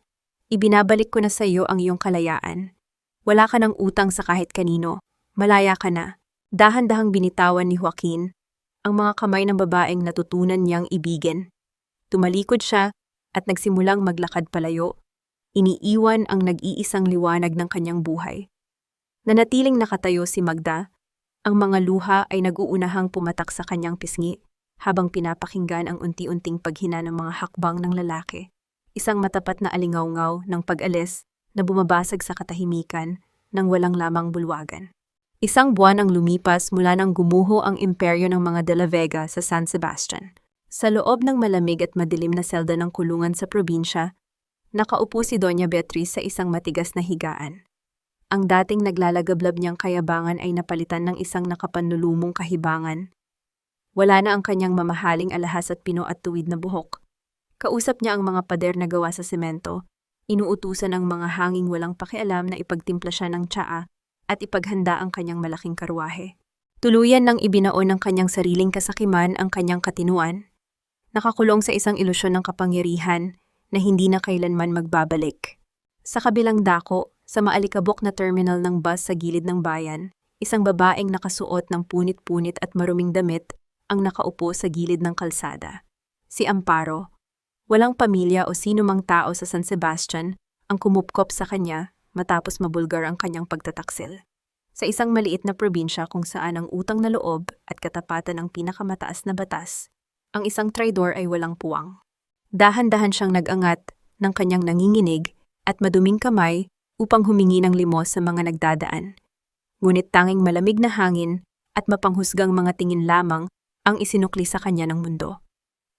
ibinabalik ko na sa iyo ang iyong kalayaan. Wala ka ng utang sa kahit kanino. Malaya ka na. Dahan-dahang binitawan ni Joaquin ang mga kamay ng babaeng natutunan niyang ibigin. Tumalikod siya at nagsimulang maglakad palayo. Iniiwan ang nag-iisang liwanag ng kanyang buhay. Nanatiling nakatayo si Magda. Ang mga luha ay nag-uunahang pumatak sa kanyang pisngi habang pinapakinggan ang unti-unting paghina ng mga hakbang ng lalaki. Isang matapat na alingawngaw ng pag-alis na bumabasag sa katahimikan ng walang lamang bulwagan. Isang buwan ang lumipas mula nang gumuho ang imperyo ng mga De La Vega sa San Sebastian. Sa loob ng malamig at madilim na selda ng kulungan sa probinsya, nakaupo si Doña Beatriz sa isang matigas na higaan. Ang dating naglalagablab niyang kayabangan ay napalitan ng isang nakapanlulumong kahibangan. Wala na ang kanyang mamahaling alahas at pino at tuwid na buhok. Kausap niya ang mga pader na gawa sa semento, inuutusan ang mga hanging walang pakialam na ipagtimpla siya ng tsaa at ipaghanda ang kanyang malaking karwahe. Tuluyan nang ibinaon ng kanyang sariling kasakiman ang kanyang katinuan, nakakulong sa isang ilusyon ng kapangyarihan na hindi na kailanman magbabalik. Sa kabilang dako, sa maalikabok na terminal ng bus sa gilid ng bayan, isang babaeng nakasuot ng punit-punit at maruming damit ang nakaupo sa gilid ng kalsada. Si Amparo. Walang pamilya o sino mang tao sa San Sebastian ang kumupkop sa kanya matapos mabulgar ang kanyang pagtataksil. Sa isang maliit na probinsya kung saan ang utang na loob at katapatan ang pinakamataas na batas, ang isang traidor ay walang puwang. Dahan-dahan siyang nag-angat ng kanyang nanginginig at maduming kamay upang humingi ng limos sa mga nagdadaan. Ngunit tanging malamig na hangin at mapanghusgang mga tingin lamang ang isinukli sa kanya ng mundo.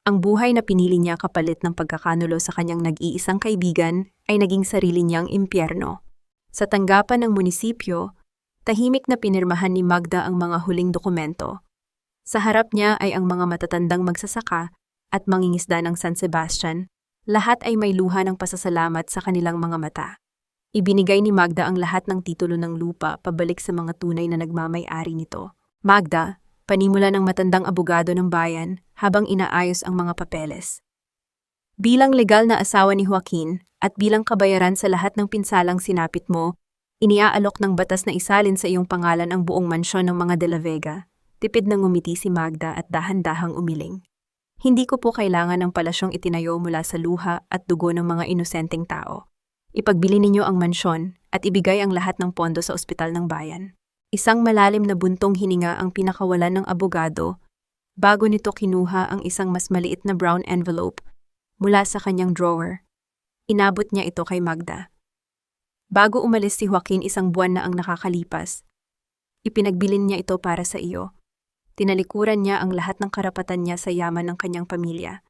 Ang buhay na pinili niya kapalit ng pagkakanulo sa kanyang nag-iisang kaibigan ay naging sarili niyang impyerno. Sa tanggapan ng munisipyo, tahimik na pinirmahan ni Magda ang mga huling dokumento. Sa harap niya ay ang mga matatandang magsasaka at mangingisda ng San Sebastian, lahat ay may luha ng pasasalamat sa kanilang mga mata. Ibinigay ni Magda ang lahat ng titulo ng lupa pabalik sa mga tunay na nagmamay-ari nito. Magda, panimula ng matandang abogado ng bayan habang inaayos ang mga papeles. Bilang legal na asawa ni Joaquin at bilang kabayaran sa lahat ng pinsalang sinapit mo, iniaalok ng batas na isalin sa iyong pangalan ang buong mansyon ng mga De La Vega. Tipid na ngumiti si Magda at dahan-dahang umiling. Hindi ko po kailangan ng palasyong itinayo mula sa luha at dugo ng mga inosenteng tao. Ipagbili ninyo ang mansyon at ibigay ang lahat ng pondo sa ospital ng bayan. Isang malalim na buntong hininga ang pinakawalan ng abogado bago nito kinuha ang isang mas maliit na brown envelope mula sa kanyang drawer. Inabot niya ito kay Magda. Bago umalis si Joaquin, isang buwan na ang nakakalipas. Ipinagbilin niya ito para sa iyo. Tinalikuran niya ang lahat ng karapatan niya sa yaman ng kanyang pamilya.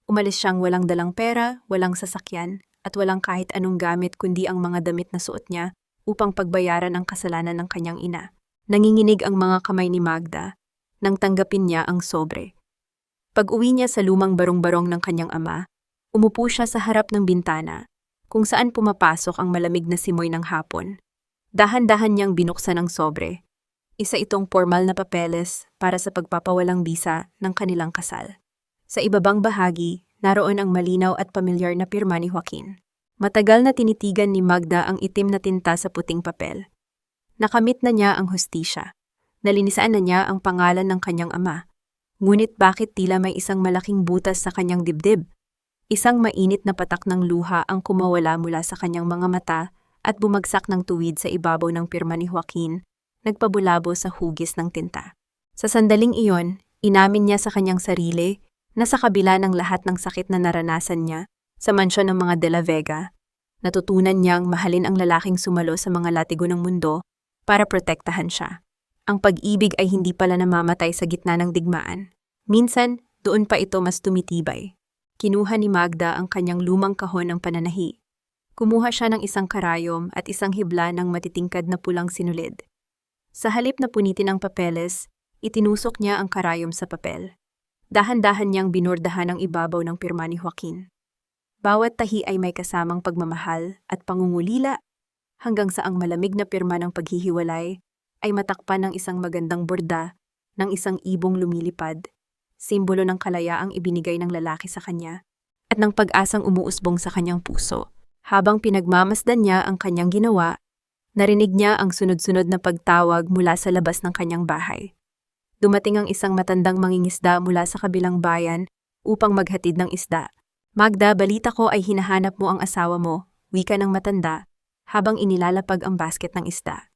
Umalis siyang walang dalang pera, walang sasakyan, at walang kahit anong gamit kundi ang mga damit na suot niya upang pagbayaran ang kasalanan ng kanyang ina. Nanginginig ang mga kamay ni Magda nang tanggapin niya ang sobre. Pag-uwi niya sa lumang barong-barong ng kanyang ama, umupo siya sa harap ng bintana kung saan pumapasok ang malamig na simoy ng hapon. Dahan-dahan niyang binuksan ang sobre. Isa itong formal na papeles para sa pagpapawalang bisa ng kanilang kasal. Sa ibabang bahagi, naroon ang malinaw at pamilyar na pirma ni Joaquin. Matagal na tinitigan ni Magda ang itim na tinta sa puting papel. Nakamit na niya ang hustisya. Nalinisaan na niya ang pangalan ng kanyang ama. Ngunit bakit tila may isang malaking butas sa kanyang dibdib? Isang mainit na patak ng luha ang kumawala mula sa kanyang mga mata at bumagsak ng tuwid sa ibabaw ng pirma ni Joaquin, nagpabulabo sa hugis ng tinta. Sa sandaling iyon, inamin niya sa kanyang sarili na sa kabila ng lahat ng sakit na naranasan niya sa mansyon ng mga De La Vega, natutunan niyang mahalin ang lalaking sumalo sa mga latigo ng mundo para protektahan siya. Ang pag-ibig ay hindi pala namamatay sa gitna ng digmaan. Minsan, doon pa ito mas tumitibay. Kinuha ni Magda ang kanyang lumang kahon ng pananahi. Kumuha siya ng isang karayom at isang hibla ng matitingkad na pulang sinulid. Sa halip na punitin ang papeles, itinusok niya ang karayom sa papel. Dahan-dahan niyang binordahan ang ibabaw ng pirma ni Joaquin. Bawat tahi ay may kasamang pagmamahal at pangungulila hanggang sa ang malamig na pirma ng paghihiwalay ay matakpan ng isang magandang borda ng isang ibong lumilipad, simbolo ng kalayaang ibinigay ng lalaki sa kanya at ng pag-asang umuusbong sa kanyang puso. Habang pinagmamasdan niya ang kanyang ginawa, narinig niya ang sunod-sunod na pagtawag mula sa labas ng kanyang bahay. Dumating ang isang matandang mangingisda mula sa kabilang bayan upang maghatid ng isda. Magda, balita ko ay hinahanap mo ang asawa mo, wika ng matanda, habang inilalapag ang basket ng isda.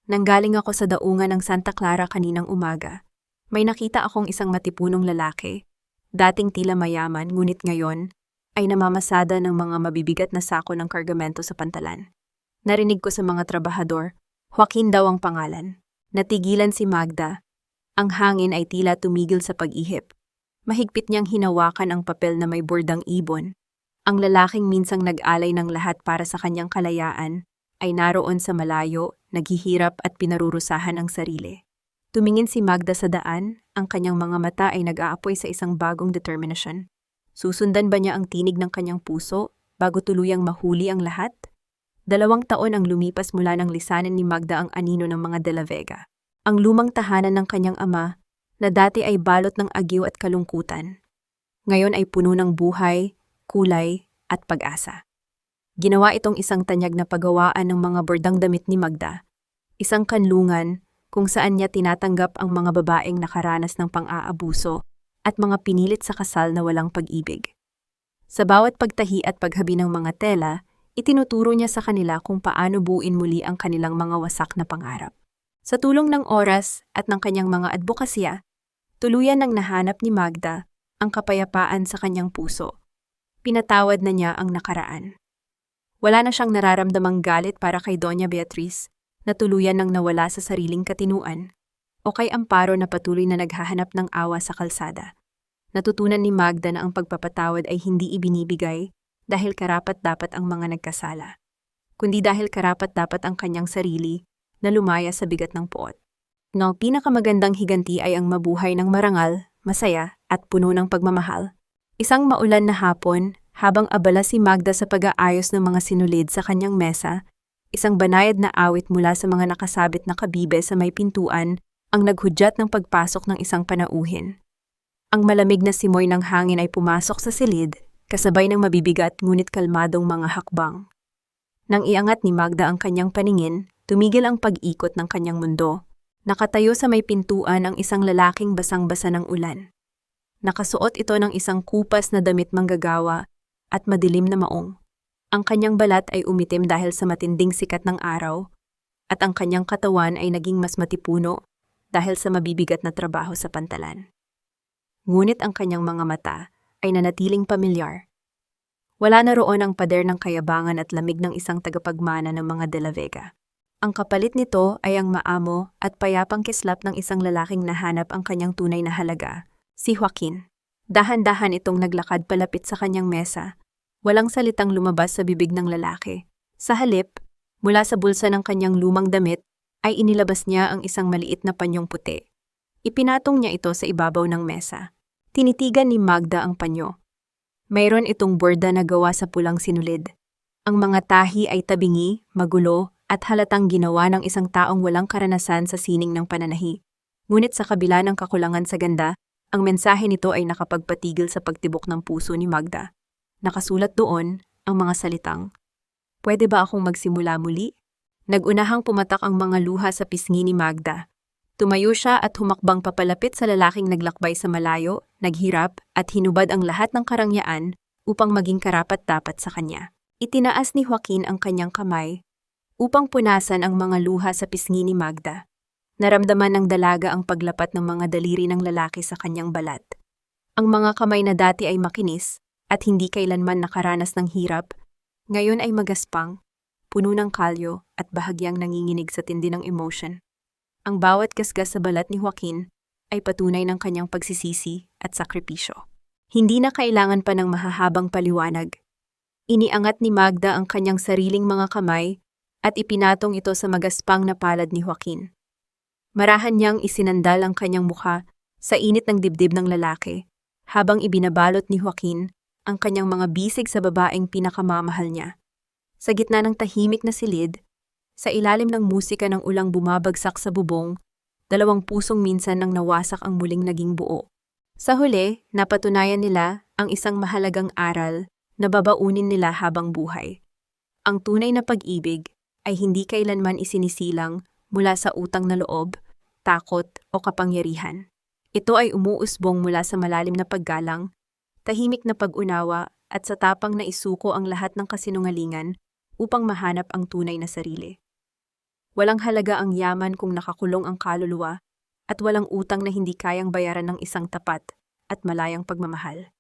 Nanggaling ako sa daungan ng Santa Clara kaninang umaga. May nakita akong isang matipunong lalaki, dating tila mayaman ngunit ngayon ay namamasada ng mga mabibigat na sako ng kargamento sa pantalan. Narinig ko sa mga trabahador, Joaquin daw ang pangalan. Natigilan si Magda. Ang hangin ay tila tumigil sa pag-ihip. Mahigpit niyang hinawakan ang papel na may bordang ibon. Ang lalaking minsang nag-alay ng lahat para sa kanyang kalayaan ay naroon sa malayo, naghihirap at pinarurusahan ang sarili. Tumingin si Magda sa daan, ang kanyang mga mata ay nag-aapoy sa isang bagong determinasyon. Susundan ba niya ang tinig ng kanyang puso bago tuluyang mahuli ang lahat? 2 taon ang lumipas mula nang lisanin ni Magda ang anino ng mga De La Vega. Ang lumang tahanan ng kanyang ama na dati ay balot ng agyo at kalungkutan. Ngayon ay puno ng buhay, kulay at pag-asa. Ginawa itong isang tanyag na paggawaan ng mga bordang damit ni Magda. Isang kanlungan kung saan niya tinatanggap ang mga babaeng nakaranas ng pang-aabuso at mga pinilit sa kasal na walang pag-ibig. Sa bawat pagtahi at paghabi ng mga tela, itinuturo niya sa kanila kung paano buuin muli ang kanilang mga wasak na pangarap. Sa tulong ng oras at ng kanyang mga advokasya, tuluyan nang nahanap ni Magda ang kapayapaan sa kanyang puso. Pinatawad na niya ang nakaraan. Wala na siyang nararamdamang galit para kay Doña Beatriz na tuluyan nang nawala sa sariling katinuan o kay Amparo na patuloy na naghahanap ng awa sa kalsada. Natutunan ni Magda na ang pagpapatawad ay hindi ibinibigay dahil karapat-dapat ang mga nagkasala, kundi dahil karapat-dapat ang kanyang sarili na lumaya sa bigat ng puot. Ang pinakamagandang higanti ay ang mabuhay ng marangal, masaya at puno ng pagmamahal. Isang maulan na hapon, habang abala si Magda sa pag-aayos ng mga sinulid sa kanyang mesa, Isang banayad na awit mula sa mga nakasabit na kabibe sa may pintuan ang naghudyat ng pagpasok ng isang panauhin. Ang malamig na simoy ng hangin ay pumasok sa silid, kasabay ng mabibigat ngunit kalmadong mga hakbang. Nang iangat ni Magda ang kanyang paningin, tumigil ang pag-ikot ng kanyang mundo. Nakatayo sa may pintuan ang isang lalaking basang-basa ng ulan. Nakasuot ito ng isang kupas na damit manggagawa at madilim na maong. Ang kanyang balat ay umitim dahil sa matinding sikat ng araw, at ang kanyang katawan ay naging mas matipuno dahil sa mabibigat na trabaho sa pantalan. Ngunit ang kanyang mga mata ay nanatiling pamilyar. Wala na roon ang pader ng kayabangan at lamig ng isang tagapagmana ng mga De La Vega. Ang kapalit nito ay ang maamo at payapang kislap ng isang lalaking nahanap ang kanyang tunay na halaga, si Joaquin. Dahan-dahan itong naglakad palapit sa kanyang mesa. Walang salitang lumabas sa bibig ng lalaki. Sa halip, mula sa bulsa ng kanyang lumang damit, ay inilabas niya ang isang maliit na panyong puti. Ipinatong niya ito sa ibabaw ng mesa. Tinitigan ni Magda ang panyo. Mayroon itong borda na gawa sa pulang sinulid. Ang mga tahi ay tabingi, magulo, at halatang ginawa ng isang taong walang karanasan sa sining ng pananahi. Ngunit sa kabila ng kakulangan sa ganda, ang mensahe nito ay nakapagpatigil sa pagtibok ng puso ni Magda. Nakasulat doon ang mga salitang, "Pwede ba akong magsimula muli?" Nagunahang pumatak ang mga luha sa pisngi ni Magda. Tumayo siya at humakbang papalapit sa lalaking naglakbay sa malayo, naghirap at hinubad ang lahat ng karangyaan upang maging karapat-dapat sa kanya. Itinaas ni Joaquin ang kanyang kamay upang punasan ang mga luha sa pisngi ni Magda. Naramdaman ng dalaga ang paglapat ng mga daliri ng lalaki sa kanyang balat. Ang mga kamay na dati ay makinis at hindi kailanman nakaranas ng hirap, ngayon ay magaspang, puno ng kalyo at bahagyang nanginginig sa tindi ng emotion. Ang bawat gasgas sa balat ni Joaquin ay patunay ng kanyang pagsisisi at sakripisyo. Hindi na kailangan pa ng mahahabang paliwanag. Iniangat ni Magda ang kanyang sariling mga kamay at ipinatong ito sa magaspang na palad ni Joaquin. Marahan niyang isinandal ang kanyang mukha sa init ng dibdib ng lalaki, habang ibinabalot ni Joaquin ang kanyang mga bisig sa babaeng pinakamamahal niya. Sa gitna ng tahimik na silid, sa ilalim ng musika ng ulang bumabagsak sa bubong, dalawang pusong minsan nang nawasak ang muling naging buo. Sa huli, napatunayan nila ang isang mahalagang aral na babaunin nila habang buhay. Ang tunay na pag-ibig ay hindi kailanman isinisilang mula sa utang na loob, takot o kapangyarihan. Ito ay umuusbong mula sa malalim na paggalang, tahimik na pag-unawa at sa tapang na isuko ang lahat ng kasinungalingan upang mahanap ang tunay na sarili. Walang halaga ang yaman kung nakakulong ang kaluluwa at walang utang na hindi kayang bayaran ng isang tapat at malayang pagmamahal.